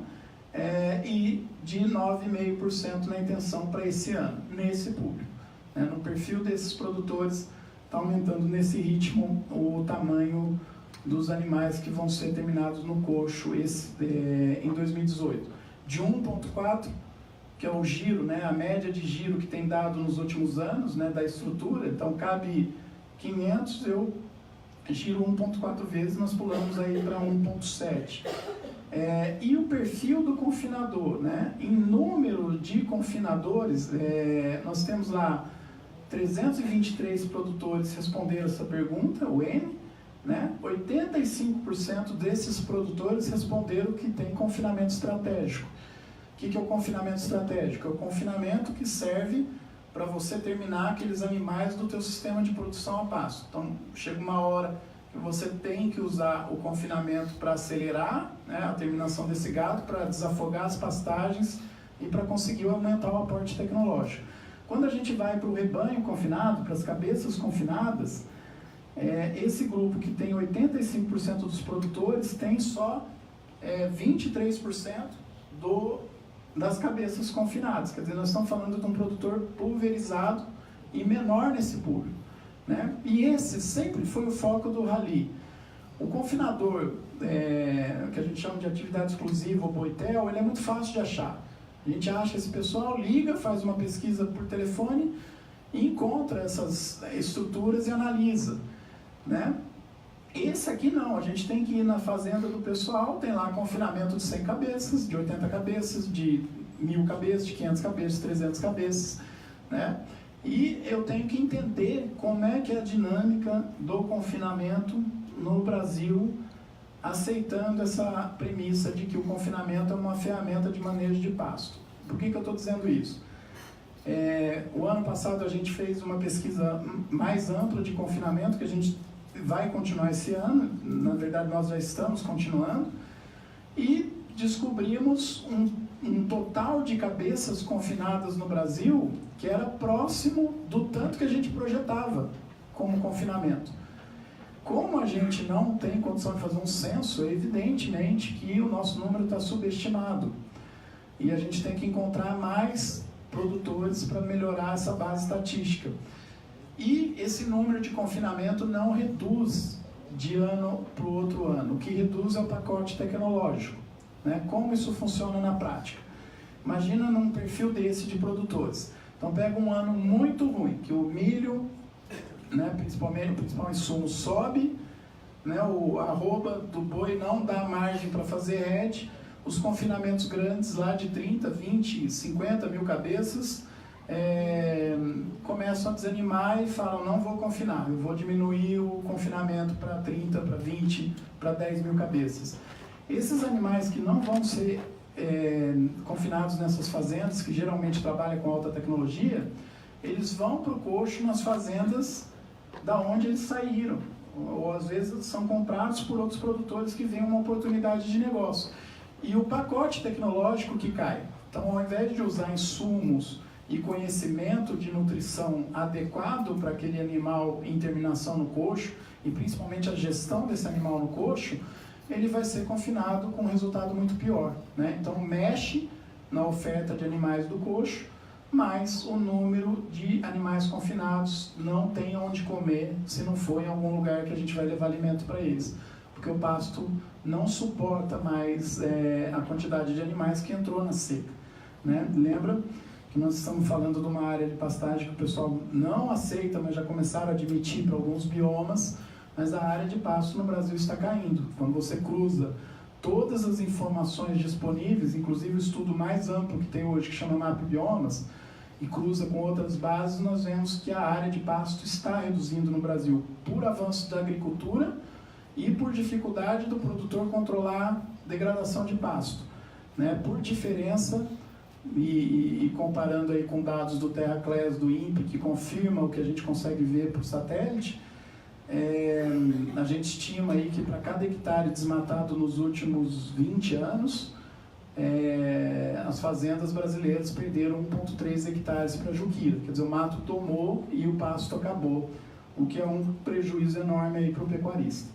E de 9,5% na intenção para esse ano, nesse público. No perfil desses produtores, está aumentando nesse ritmo o tamanho dos animais que vão ser terminados no coxo em 2018. De 1,4, que é o giro, né, a média de giro que tem dado nos últimos anos, né, da estrutura, então cabe 500, eu giro 1,4 vezes, nós pulamos aí para 1,7. E o perfil do confinador, né? Em número de confinadores, nós temos lá 323 produtores responderam essa pergunta, o N, né? 85% desses produtores responderam que tem confinamento estratégico. O que é o confinamento estratégico? É o confinamento que serve para você terminar aqueles animais do teu sistema de produção a pasto. Então, chega uma hora que você tem que usar o confinamento para acelerar, né, a terminação desse gado, para desafogar as pastagens e para conseguir aumentar o aporte tecnológico. Quando a gente vai para o rebanho confinado, para as cabeças confinadas, esse grupo que tem 85% dos produtores tem só 23% das cabeças confinadas. Quer dizer, nós estamos falando de um produtor pulverizado e menor nesse público, né? E esse sempre foi o foco do Rally. O confinador, que a gente chama de atividade exclusiva, ou Boitel, ele é muito fácil de achar. A gente acha esse pessoal, liga, faz uma pesquisa por telefone e encontra essas estruturas e analisa, né? Esse aqui não, a gente tem que ir na fazenda do pessoal, tem lá confinamento de 100 cabeças, de 80 cabeças, de 1000 cabeças, de 500 cabeças, 300 cabeças, né? E eu tenho que entender como é que é a dinâmica do confinamento no Brasil, aceitando essa premissa de que o confinamento é uma ferramenta de manejo de pasto. Por que eu estou dizendo isso? O ano passado a gente fez uma pesquisa mais ampla de confinamento, que a gente vai continuar esse ano, na verdade nós já estamos continuando, e descobrimos um total de cabeças confinadas no Brasil que era próximo do tanto que a gente projetava como confinamento. Como a gente não tem condição de fazer um censo, evidentemente que o nosso número está subestimado. E a gente tem que encontrar mais produtores para melhorar essa base estatística. E esse número de confinamento não reduz de ano para o outro ano. O que reduz é o pacote tecnológico, né? Como isso funciona na prática? Imagina num perfil desse de produtores. Então pega um ano muito ruim, que o milho, né, principalmente o principal insumo sobe, né, o arroba do boi não dá margem para fazer hedge, os confinamentos grandes lá de 30, 20, 50 mil cabeças começam a desanimar e falam, não vou confinar, eu vou diminuir o confinamento para 30, para 20, para 10 mil cabeças. Esses animais que não vão ser confinados nessas fazendas, que geralmente trabalham com alta tecnologia, eles vão para o coxo nas fazendas da onde eles saíram, ou às vezes são comprados por outros produtores que veem uma oportunidade de negócio. E o pacote tecnológico que cai. Então, ao invés de usar insumos e conhecimento de nutrição adequado para aquele animal em terminação no coxo, e principalmente a gestão desse animal no coxo, ele vai ser confinado com um resultado muito pior, né? Então, mexe na oferta de animais do coxo, mas o número de animais confinados não tem onde comer se não for em algum lugar que a gente vai levar alimento para eles. Porque o pasto não suporta mais a quantidade de animais que entrou na seca, né? Lembra que nós estamos falando de uma área de pastagem que o pessoal não aceita, mas já começaram a admitir para alguns biomas, mas a área de pasto no Brasil está caindo. Quando você cruza todas as informações disponíveis, inclusive o estudo mais amplo que tem hoje, que chama Map Biomas, e cruza com outras bases, nós vemos que a área de pasto está reduzindo no Brasil por avanço da agricultura e por dificuldade do produtor controlar degradação de pasto, né? Por diferença, e comparando aí com dados do TerraClass, do INPE, que confirma o que a gente consegue ver por satélite, a gente estima aí que para cada hectare desmatado nos últimos 20 anos, as fazendas brasileiras perderam 1,3 hectares para a juquira. Quer dizer, o mato tomou e o pasto acabou, o que é um prejuízo enorme aí para o pecuarista.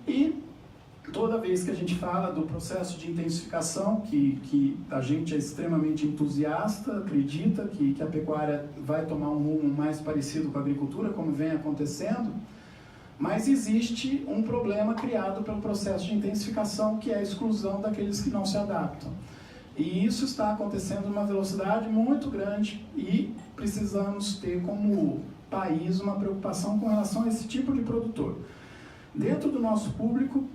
E toda vez que a gente fala do processo de intensificação, que a gente é extremamente entusiasta, acredita que a pecuária vai tomar um rumo mais parecido com a agricultura, como vem acontecendo, mas existe um problema criado pelo processo de intensificação, que é a exclusão daqueles que não se adaptam. E isso está acontecendo numa velocidade muito grande e precisamos ter como país uma preocupação com relação a esse tipo de produtor. Dentro do nosso público,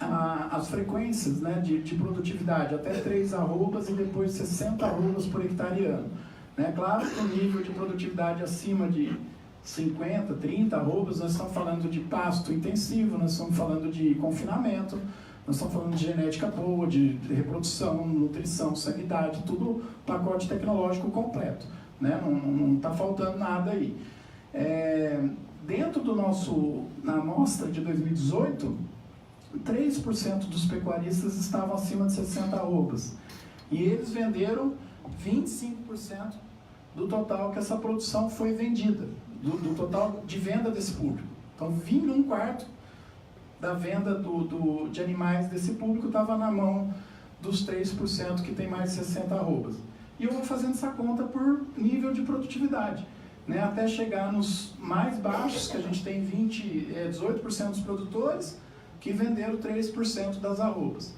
as frequências, né, de produtividade, até 3 arrobas e depois 60 arrobas por hectare ano. Né? Claro que o nível de produtividade acima de 50, 30 arrobas, nós estamos falando de pasto intensivo, nós estamos falando de confinamento, nós estamos falando de genética boa, de reprodução, nutrição, sanidade, tudo pacote tecnológico completo, né? Não está faltando nada aí. Dentro do na amostra de 2018, 3% dos pecuaristas estavam acima de 60 arrobas, e eles venderam 25% do total que essa produção foi vendida, do total de venda desse público. Então, 1/4 da venda de animais desse público estava na mão dos 3% que tem mais de 60 arrobas. E eu vou fazendo essa conta por nível de produtividade, né, até chegar nos mais baixos, que a gente tem 18% dos produtores que venderam 3% das arrobas.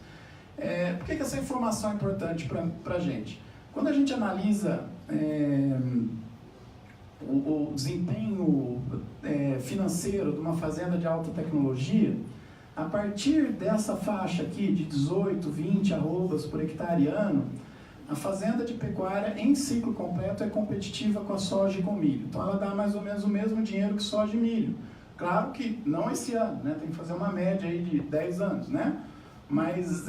Por que essa informação é importante para a gente? Quando a gente analisa o desempenho financeiro de uma fazenda de alta tecnologia, a partir dessa faixa aqui de 18, 20 arrobas por hectare ano, a fazenda de pecuária em ciclo completo é competitiva com a soja e com o milho. Então ela dá mais ou menos o mesmo dinheiro que soja e milho. Claro que não esse ano, né? Tem que fazer uma média aí de 10 anos, né? Mas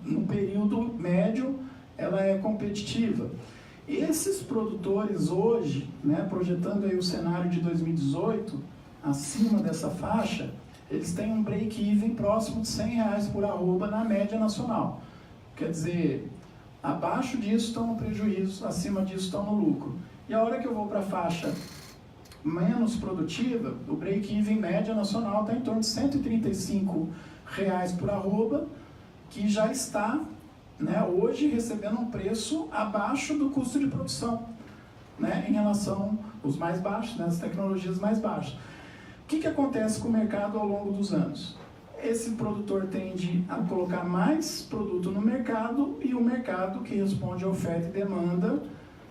no período médio ela é competitiva. Esses produtores hoje, né, projetando aí o cenário de 2018, acima dessa faixa, eles têm um break-even próximo de R$100 por arroba na média nacional. Quer dizer, abaixo disso estão no prejuízo, acima disso estão no lucro. E a hora que eu vou para a faixa menos produtiva, o break-even média nacional está em torno de R$135 por arroba, que já está, né, hoje recebendo um preço abaixo do custo de produção, né, em relação aos mais baixos, né, as tecnologias mais baixas. O que acontece com o mercado ao longo dos anos? Esse produtor tende a colocar mais produto no mercado e o mercado, que responde à oferta e demanda,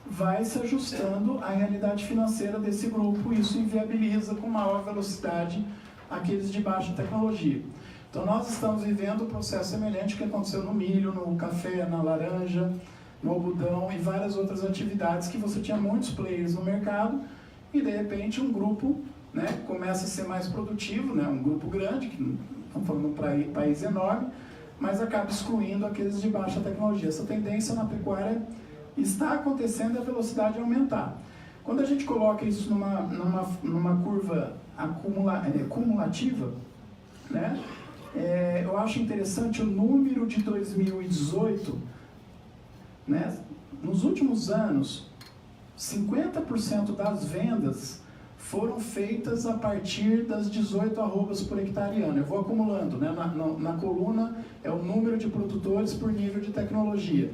vai se ajustando à realidade financeira desse grupo e isso inviabiliza com maior velocidade aqueles de baixa tecnologia. Então nós estamos vivendo um processo semelhante ao que aconteceu no milho, no café, na laranja, no algodão e várias outras atividades que você tinha muitos players no mercado e de repente um grupo, né, começa a ser mais produtivo, né, um grupo grande, que estamos falando de um país enorme, mas acaba excluindo aqueles de baixa tecnologia. Essa tendência na pecuária está acontecendo e a velocidade aumentar. Quando a gente coloca isso numa curva cumulativa, né, eu acho interessante o número de 2018, né, nos últimos anos, 50% das vendas foram feitas a partir das 18 arrobas por hectare ano. Eu vou acumulando, né? Na coluna é o número de produtores por nível de tecnologia.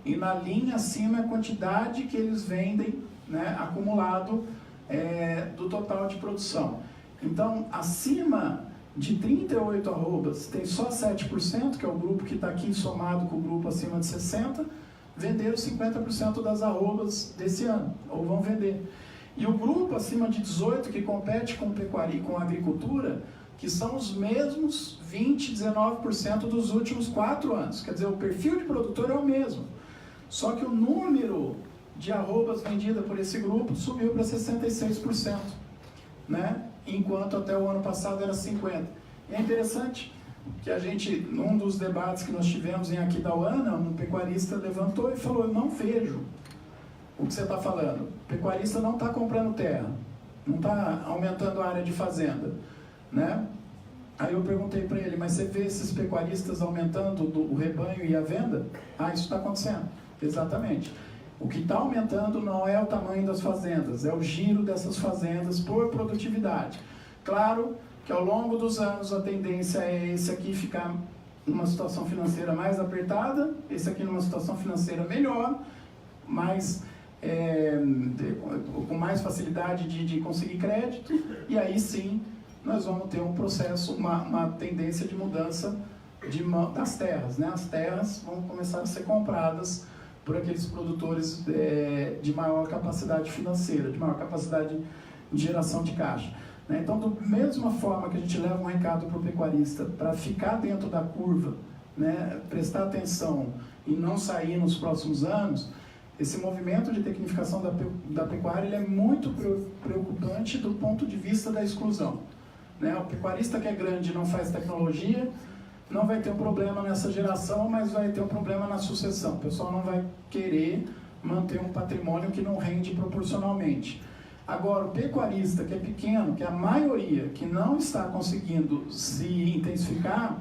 E na linha acima é a quantidade que eles vendem, né, acumulado do total de produção. Então, acima de 38 arrobas, tem só 7%, que é o grupo que está aqui somado com o grupo acima de 60, venderam 50% das arrobas desse ano, ou vão vender. E o grupo acima de 18, que compete com pecuária e com agricultura, que são os mesmos 20, 19% dos últimos 4 anos. Quer dizer, o perfil de produtor é o mesmo. Só que o número de arrobas vendidas por esse grupo subiu para 66%, né? Enquanto até o ano passado era 50%. E é interessante que a gente, num dos debates que nós tivemos em Aquidauana, um pecuarista levantou e falou: eu não vejo o que você está falando. O pecuarista não está comprando terra, não está aumentando a área de fazenda, né? Aí eu perguntei para ele: mas você vê esses pecuaristas aumentando o rebanho e a venda? Ah, isso está acontecendo. Exatamente. O que está aumentando não é o tamanho das fazendas, é o giro dessas fazendas por produtividade. Claro que ao longo dos anos a tendência é esse aqui ficar numa situação financeira mais apertada, esse aqui numa situação financeira melhor, mais, com mais facilidade de conseguir crédito, e aí sim nós vamos ter um processo, uma tendência de mudança das terras, né? As terras vão começar a ser compradas por aqueles produtores de maior capacidade financeira, de maior capacidade de geração de caixa, né? Então, da mesma forma que a gente leva um recado para o pecuarista para ficar dentro da curva, né, prestar atenção e não sair nos próximos anos, esse movimento de tecnificação da pecuária ele é muito preocupante do ponto de vista da exclusão, né? O pecuarista que é grande e não faz tecnologia não vai ter um problema nessa geração, mas vai ter um problema na sucessão. O pessoal não vai querer manter um patrimônio que não rende proporcionalmente. Agora, o pecuarista que é pequeno, que é a maioria, que não está conseguindo se intensificar,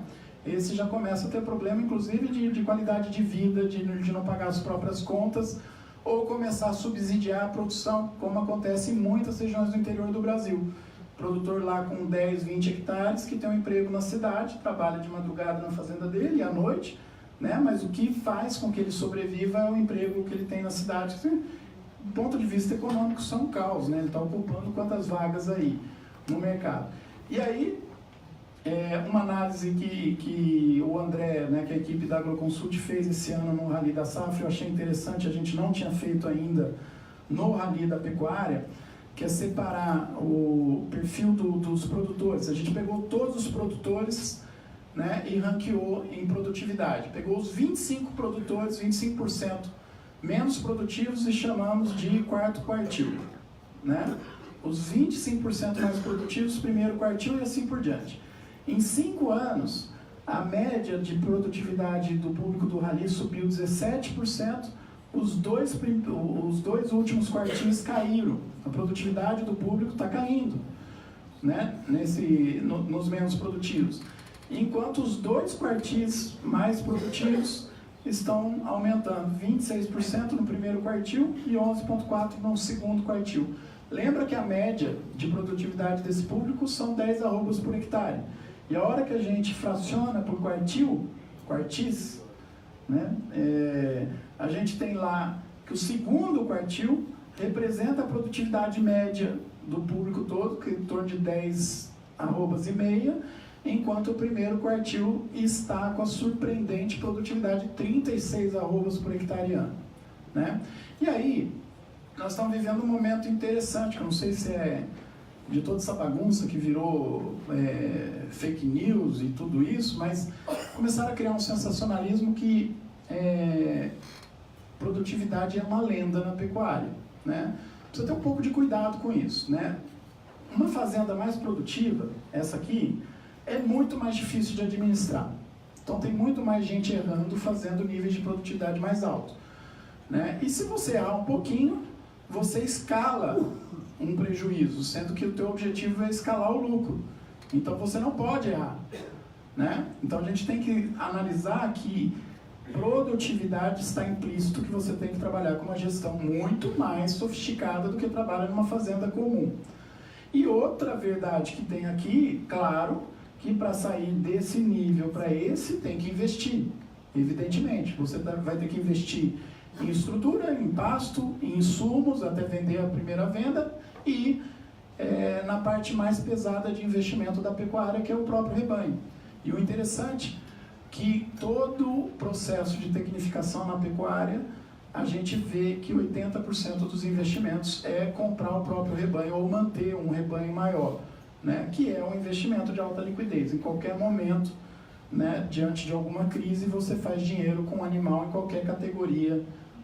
esse já começa a ter problema, inclusive, de qualidade de vida, de não pagar as próprias contas, ou começar a subsidiar a produção, como acontece em muitas regiões do interior do Brasil. Produtor lá com 10, 20 hectares, que tem um emprego na cidade, trabalha de madrugada na fazenda dele e à noite, né? Mas o que faz com que ele sobreviva é o emprego que ele tem na cidade. Assim, do ponto de vista econômico, são um caos, né? Ele está ocupando quantas vagas aí no mercado. E aí, uma análise que o André, né, que a equipe da Agroconsult fez esse ano no Rally da Safra, eu achei interessante, a gente não tinha feito ainda no Rally da Pecuária, que é separar o perfil dos produtores. A gente pegou todos os produtores, né, e ranqueou em produtividade. Pegou os 25 produtores, 25% menos produtivos e chamamos de quarto quartil, né? Os 25% mais produtivos, primeiro quartil e assim por diante. Em 5 anos, a média de produtividade do público do Rally subiu 17%, os dois últimos quartis caíram, a produtividade do público está caindo, né? Nos menos produtivos. Enquanto os 2 quartis mais produtivos estão aumentando, 26% no primeiro quartil e 11,4% no segundo quartil. Lembra que a média de produtividade desse público são 10 arrobas por hectare. E a hora que a gente fraciona por quartis, né, a gente tem lá que o segundo quartil representa a produtividade média do público todo, que é em torno de 10 arrobas e meia, enquanto o primeiro quartil está com a surpreendente produtividade de 36 arrobas por hectare ano, né? E aí, nós estamos vivendo um momento interessante, que eu não sei se é de toda essa bagunça que virou fake news e tudo isso, mas começaram a criar um sensacionalismo que produtividade é uma lenda na pecuária, né? Precisa ter um pouco de cuidado com isso, né? Uma fazenda mais produtiva, essa aqui, é muito mais difícil de administrar. Então tem muito mais gente errando, fazendo níveis de produtividade mais altos, né? E se você errar um pouquinho, você escala um prejuízo, sendo que o teu objetivo é escalar o lucro. Então você não pode errar, né? Então a gente tem que analisar que produtividade está implícito que você tem que trabalhar com uma gestão muito mais sofisticada do que trabalha numa fazenda comum. E outra verdade que tem aqui, claro, que para sair desse nível para esse tem que investir, evidentemente. Você vai ter que investir em estrutura, em pasto, em insumos, até vender a primeira venda e na parte mais pesada de investimento da pecuária, que é o próprio rebanho. E o interessante é que todo o processo de tecnificação na pecuária, a gente vê que 80% dos investimentos é comprar o próprio rebanho ou manter um rebanho maior, né? Que é um investimento de alta liquidez. Em qualquer momento, né, diante de alguma crise, você faz dinheiro com o animal em qualquer categoria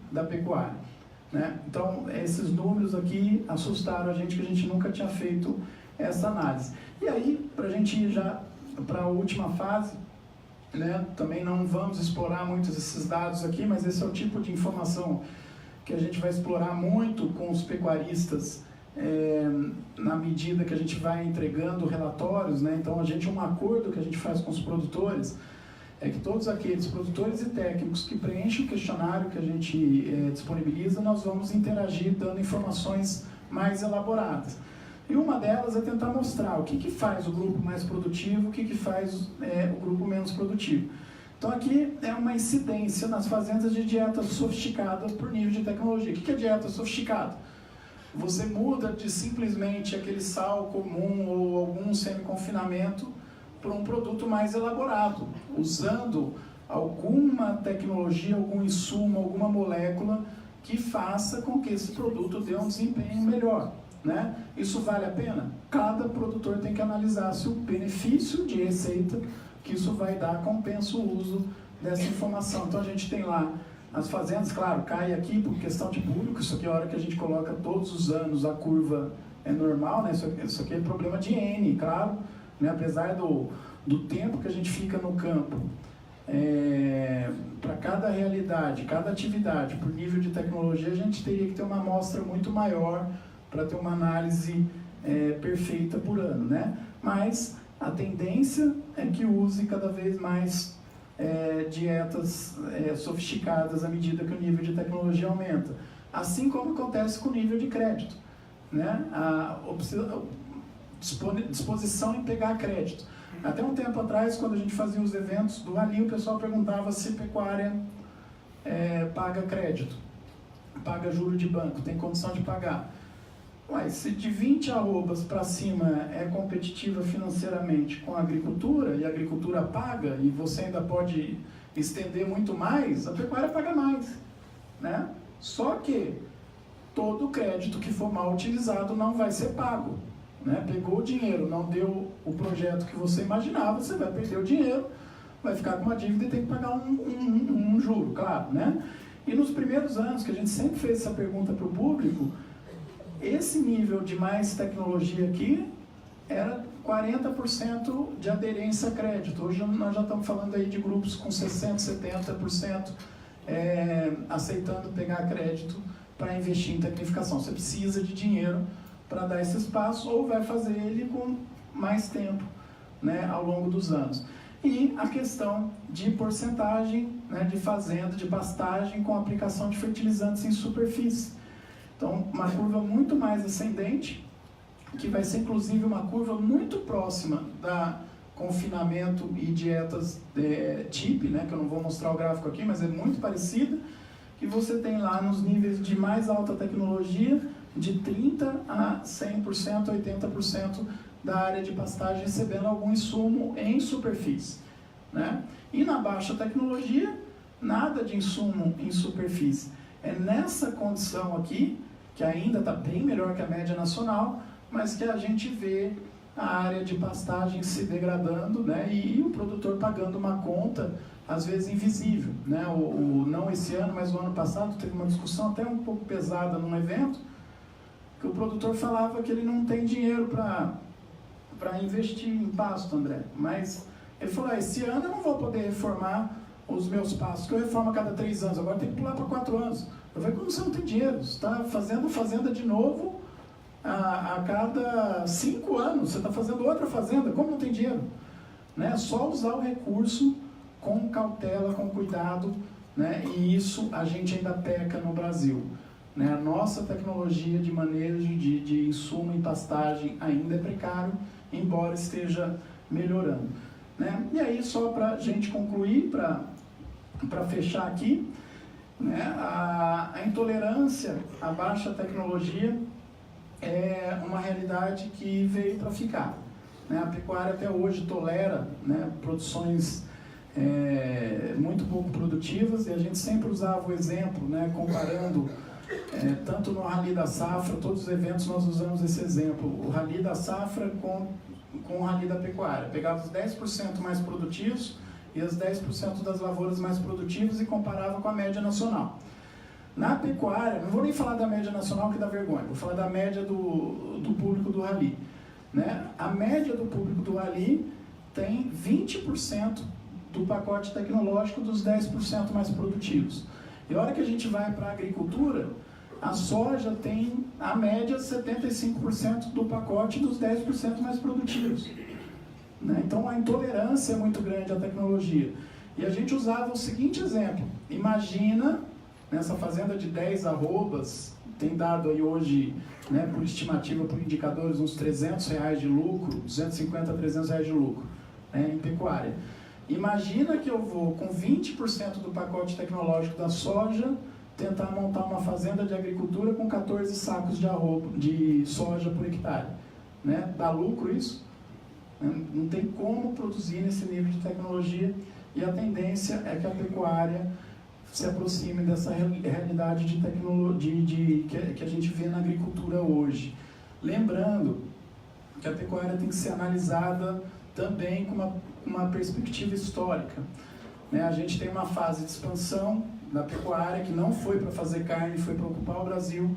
da pecuária, né? Então, esses números aqui assustaram a gente, que a gente nunca tinha feito essa análise. E aí, para a gente ir já para a última fase, né, também não vamos explorar muitos esses dados aqui, mas esse é o tipo de informação que a gente vai explorar muito com os pecuaristas, na medida que a gente vai entregando relatórios, né? Então, um acordo que a gente faz com os produtores é que todos aqueles produtores e técnicos que preenchem o questionário que a gente disponibiliza, nós vamos interagir dando informações mais elaboradas. E uma delas é tentar mostrar o que faz o grupo mais produtivo, o que faz o grupo menos produtivo. Então aqui é uma incidência nas fazendas de dietas sofisticadas por nível de tecnologia. O que é dieta sofisticada? Você muda de simplesmente aquele sal comum ou algum semi-confinamento para um produto mais elaborado, usando alguma tecnologia, algum insumo, alguma molécula que faça com que esse produto dê um desempenho melhor, né? Isso vale a pena? Cada produtor tem que analisar se o benefício de receita que isso vai dar compensa o uso dessa informação. Então a gente tem lá as fazendas, claro, cai aqui por questão de público, isso aqui é a hora que a gente coloca todos os anos, a curva é normal, né? Isso aqui é problema de N, claro, né? Apesar do tempo que a gente fica no campo, para cada realidade, cada atividade, por nível de tecnologia, a gente teria que ter uma amostra muito maior para ter uma análise perfeita por ano, né? Mas a tendência é que use cada vez mais dietas sofisticadas à medida que o nível de tecnologia aumenta. assim como acontece com o nível de crédito, né? A disposição em pegar crédito. Até um tempo atrás, quando a gente fazia os eventos do Rally, o pessoal perguntava se pecuária paga crédito, paga juro de banco, tem condição de pagar. Mas se de 20 arrobas para cima é competitiva financeiramente com a agricultura, e a agricultura paga, e você ainda pode estender muito mais, a pecuária paga mais, né? Só que todo crédito que for mal utilizado não vai ser pago, né? Pegou o dinheiro, não deu o projeto que você imaginava, você vai perder o dinheiro, vai ficar com uma dívida e tem que pagar um juro, claro, né? E nos primeiros anos, que a gente sempre fez essa pergunta para o público, esse nível de mais tecnologia aqui era 40% de aderência a crédito. Hoje nós já estamos falando aí de grupos com 60%, 70% aceitando pegar crédito para investir em tecnificação. Você precisa de dinheiro para dar esse espaço, ou vai fazer ele com mais tempo, né, ao longo dos anos. E a questão de porcentagem, né, de fazenda, de pastagem com aplicação de fertilizantes em superfície. Então, uma curva muito mais ascendente, que vai ser inclusive uma curva muito próxima da confinamento e dietas TIP, né, que eu não vou mostrar o gráfico aqui, mas é muito parecida, que você tem lá nos níveis de mais alta tecnologia, de 30% a 100%, 80% da área de pastagem recebendo algum insumo em superfície, né? E na baixa tecnologia, nada de insumo em superfície. É nessa condição aqui, que ainda está bem melhor que a média nacional, mas que a gente vê a área de pastagem se degradando, né? E o produtor pagando uma conta, às vezes invisível, né? Não esse ano, mas o ano passado teve uma discussão até um pouco pesada num evento, que o produtor falava que ele não tem dinheiro para investir em pasto, André. Mas ele falou, esse ano eu não vou poder reformar os meus pastos, que eu reformo a cada 3 anos, agora tem que pular para 4 anos. Eu falei, como você não tem dinheiro? Você está fazendo fazenda de novo a cada 5 anos, você está fazendo outra fazenda, como não tem dinheiro? Né? Só usar o recurso com cautela, com cuidado, né? E isso a gente ainda peca no Brasil. Né? A nossa tecnologia de manejo de insumo em pastagem ainda é precário, embora esteja melhorando. Né? E aí, só para a gente concluir, para fechar aqui, né? A intolerância à baixa tecnologia é uma realidade que veio para ficar. Né? A pecuária até hoje tolera, né, produções muito pouco produtivas, e a gente sempre usava o exemplo, né, comparando tanto no Rally da Safra, todos os eventos nós usamos esse exemplo, o Rally da Safra com o Rally da Pecuária. Pegava os 10% mais produtivos e as 10% das lavouras mais produtivas e comparava com a média nacional. Na pecuária, não vou nem falar da média nacional que dá vergonha, vou falar da média do público do Rally. Né? A média do público do Rally tem 20% do pacote tecnológico dos 10% mais produtivos. E a hora que a gente vai para a agricultura, a soja tem a média 75% do pacote dos 10% mais produtivos. Né? Então a intolerância é muito grande à tecnologia. E a gente usava o seguinte exemplo: imagina, nessa fazenda de 10 arrobas, tem dado aí hoje, né, por estimativa, por indicadores, uns R$300 de lucro, 250 a R$300 de lucro, né, em pecuária. Imagina que eu vou, com 20% do pacote tecnológico da soja, tentar montar uma fazenda de agricultura com 14 sacos de soja por hectare. Né? Dá lucro isso? Não tem como produzir nesse nível de tecnologia, e a tendência é que a pecuária se aproxime dessa realidade de tecnologia que a gente vê na agricultura hoje. Lembrando que a pecuária tem que ser analisada também com uma perspectiva histórica. Né? A gente tem uma fase de expansão da pecuária que não foi para fazer carne, foi para ocupar o Brasil.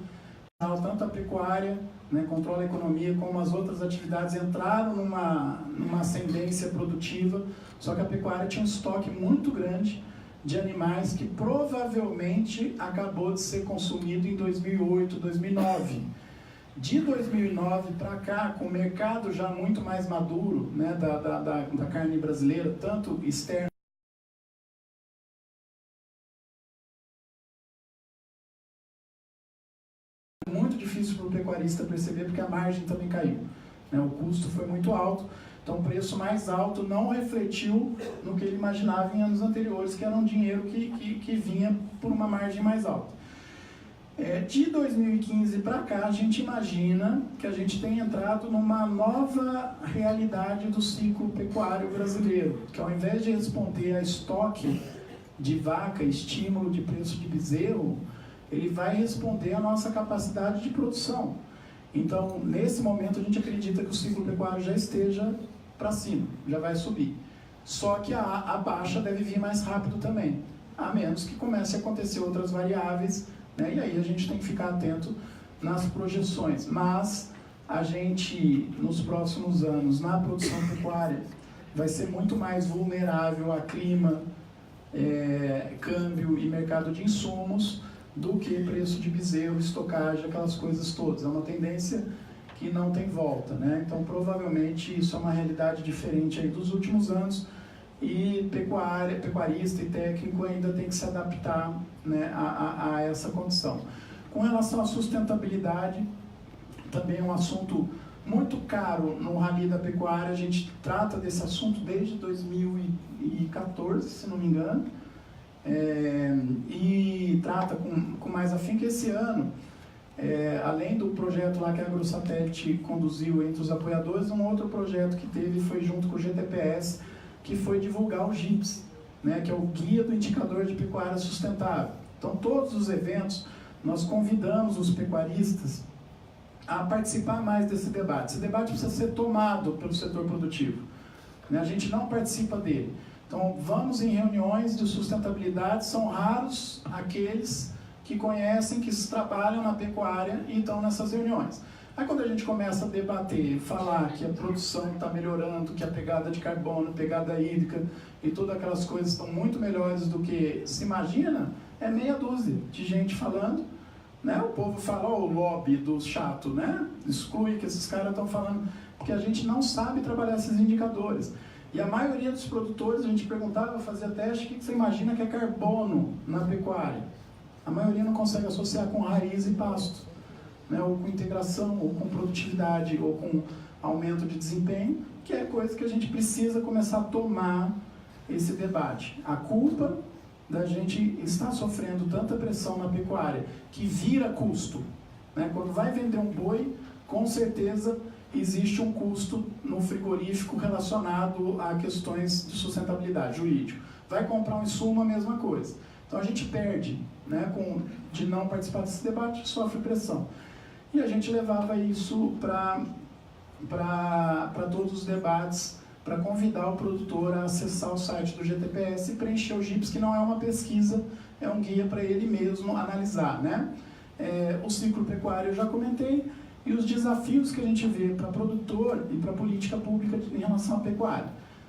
Tanto a pecuária, né, controla a economia, como as outras atividades entraram numa ascendência produtiva, só que a pecuária tinha um estoque muito grande de animais que provavelmente acabou de ser consumido em 2008, 2009. De 2009 para cá, com o mercado já muito mais maduro, né, da carne brasileira, tanto externa muito difícil para o pecuarista perceber, porque a margem também caiu, né? O custo foi muito alto, então o preço mais alto não refletiu no que ele imaginava em anos anteriores, que era um dinheiro que vinha por uma margem mais alta. De 2015 para cá, a gente imagina que a gente tem entrado numa nova realidade do ciclo pecuário brasileiro, que ao invés de responder a estoque de vaca, estímulo de preço de bezerro, ele vai responder à nossa capacidade de produção. Então, nesse momento, a gente acredita que o ciclo pecuário já esteja para cima, já vai subir. Só que a baixa deve vir mais rápido também, a menos que comece a acontecer outras variáveis, né? E aí a gente tem que ficar atento nas projeções. Mas a gente, nos próximos anos, na produção pecuária, vai ser muito mais vulnerável a clima, câmbio e mercado de insumos do que preço de bezerro, estocagem, aquelas coisas todas. É uma tendência que não tem volta, né? Então, provavelmente, isso é uma realidade diferente aí dos últimos anos, e pecuarista e técnico ainda tem que se adaptar, né, a essa condição. Com relação à sustentabilidade, também é um assunto muito caro no Rally da Pecuária. A gente trata desse assunto desde 2014, se não me engano, e trata com mais afinco. Esse ano, além do projeto lá que a AgroSatélite conduziu entre os apoiadores, um outro projeto que teve foi junto com o GTPS, que foi divulgar o GIPS, né, que é o Guia do Indicador de Pecuária Sustentável. Então, todos os eventos, nós convidamos os pecuaristas a participar mais desse debate. Esse debate precisa ser tomado pelo setor produtivo, né? A gente não participa dele. Então, vamos em reuniões de sustentabilidade, são raros aqueles que conhecem, que trabalham na pecuária e estão nessas reuniões. Aí quando a gente começa a debater, falar que a produção está melhorando, que a pegada de carbono, pegada hídrica e todas aquelas coisas estão muito melhores do que se imagina, é meia dúzia de gente falando, né? O povo fala, o lobby do chato, né? Exclui que esses caras estão falando, porque a gente não sabe trabalhar esses indicadores. E a maioria dos produtores, a gente perguntava, fazia teste, o que você imagina que é carbono na pecuária? A maioria não consegue associar com raiz e pasto, né, ou com integração, ou com produtividade, ou com aumento de desempenho, que é coisa que a gente precisa começar a tomar esse debate. A culpa da gente estar sofrendo tanta pressão na pecuária, que vira custo, né? Quando vai vender um boi, com certeza existe um custo no frigorífico relacionado a questões de sustentabilidade jurídica. Vai comprar um insumo, a mesma coisa. Então a gente perde, né, de não participar desse debate, sofre pressão. E a gente levava isso para todos os debates, para convidar o produtor a acessar o site do GTPS e preencher o GIPS, que não é uma pesquisa, é um guia para ele mesmo analisar, né? O ciclo pecuário eu já comentei, e os desafios que a gente vê para produtor e para política pública em relação à pecuária.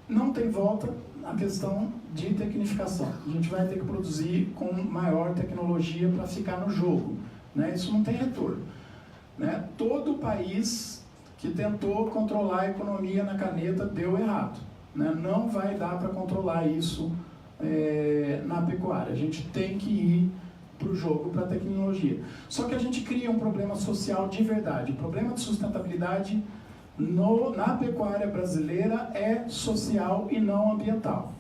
Não tem volta a questão de tecnificação. A gente vai ter que produzir com maior tecnologia para ficar no jogo, né? Isso não tem retorno, né? Todo país que tentou controlar a economia na caneta deu errado, né? Não vai dar para controlar isso na pecuária. A gente tem que ir para o jogo, para a tecnologia. Só que a gente cria um problema social de verdade. O problema de sustentabilidade na pecuária brasileira é social e não ambiental,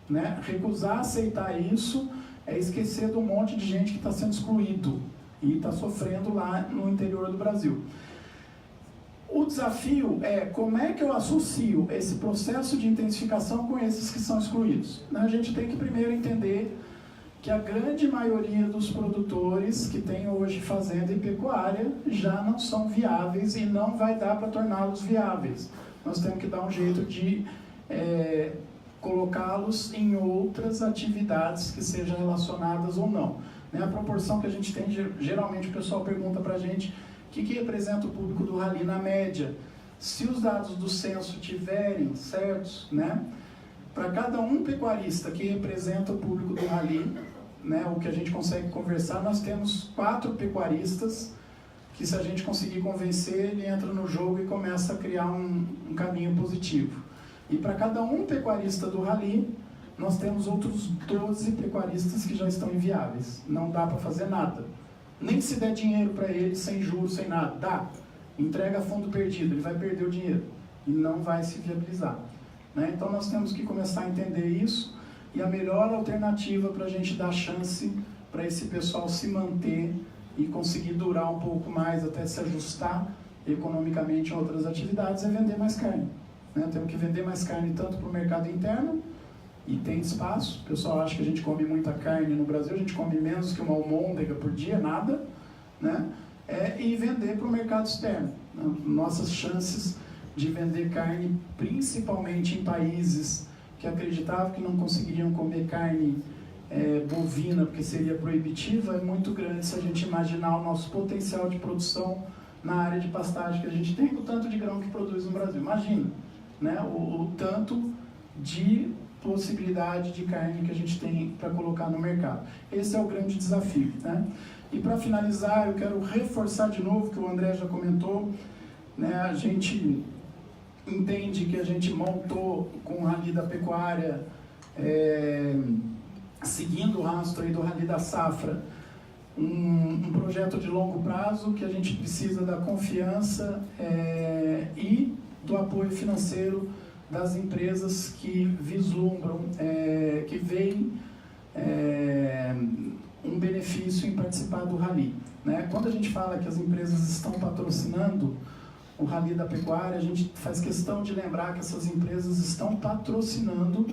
né? Recusar aceitar isso é esquecer de um monte de gente que está sendo excluído e está sofrendo lá no interior do Brasil. O desafio é como é que eu associo esse processo de intensificação com esses que são excluídos. A gente tem que primeiro entender que a grande maioria dos produtores que tem hoje fazenda e pecuária já não são viáveis e não vai dar para torná-los viáveis. Nós temos que dar um jeito de colocá-los em outras atividades que sejam relacionadas ou não. A proporção que a gente tem, geralmente o pessoal pergunta para a gente o que representa o público do Rally na média. Se os dados do censo tiverem certos, né, para cada um pecuarista que representa o público do Rally, né, o que a gente consegue conversar, nós temos 4 pecuaristas que, se a gente conseguir convencer, ele entra no jogo e começa a criar um caminho positivo. E para cada um pecuarista do Rally, nós temos outros 12 pecuaristas que já estão inviáveis. Não dá para fazer nada, Nem se der dinheiro para ele, sem juros, sem nada, dá. Entrega a fundo perdido, ele vai perder o dinheiro e não vai se viabilizar. Né? Então nós temos que começar a entender isso, e a melhor alternativa para a gente dar chance para esse pessoal se manter e conseguir durar um pouco mais, até se ajustar economicamente a outras atividades, é vender mais carne. Né? Temos que vender mais carne tanto para o mercado interno, e tem espaço. O pessoal acha que a gente come muita carne no Brasil, a gente come menos que uma almôndega por dia, nada, né? E vender para o mercado externo. Nossas chances de vender carne, principalmente em países que acreditavam que não conseguiriam comer carne bovina, porque seria proibitiva, é muito grande se a gente imaginar o nosso potencial de produção na área de pastagem que a gente tem, o tanto de grão que produz no Brasil. Imagina, né? o tanto de possibilidade de carne que a gente tem para colocar no mercado. Esse é o grande desafio. Né? E para finalizar, eu quero reforçar de novo, que o André já comentou, né? A gente entende que a gente montou com o Rally da Pecuária, seguindo o rastro aí do Rally da Safra, um projeto de longo prazo que a gente precisa da confiança e do apoio financeiro das empresas que vislumbram, que veem um benefício em participar do Rally. Né? Quando a gente fala que as empresas estão patrocinando o Rally da Pecuária, a gente faz questão de lembrar que essas empresas estão patrocinando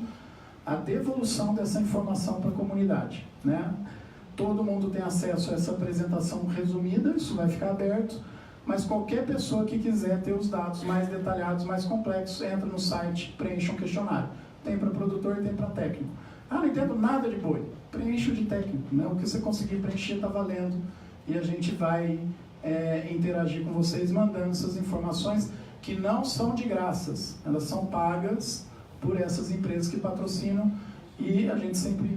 a devolução dessa informação para a comunidade. Né? Todo mundo tem acesso a essa apresentação resumida, isso vai ficar aberto, mas qualquer pessoa que quiser ter os dados mais detalhados, mais complexos, entra no site, preenche um questionário. Tem para produtor e tem para técnico. Ah, não entendo nada de boi. Preenche o de técnico. Né? O que você conseguir preencher está valendo. E a gente vai interagir com vocês, mandando essas informações que não são de graças. Elas são pagas por essas empresas que patrocinam. E a gente sempre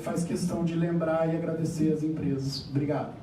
faz questão de lembrar e agradecer as empresas. Obrigado.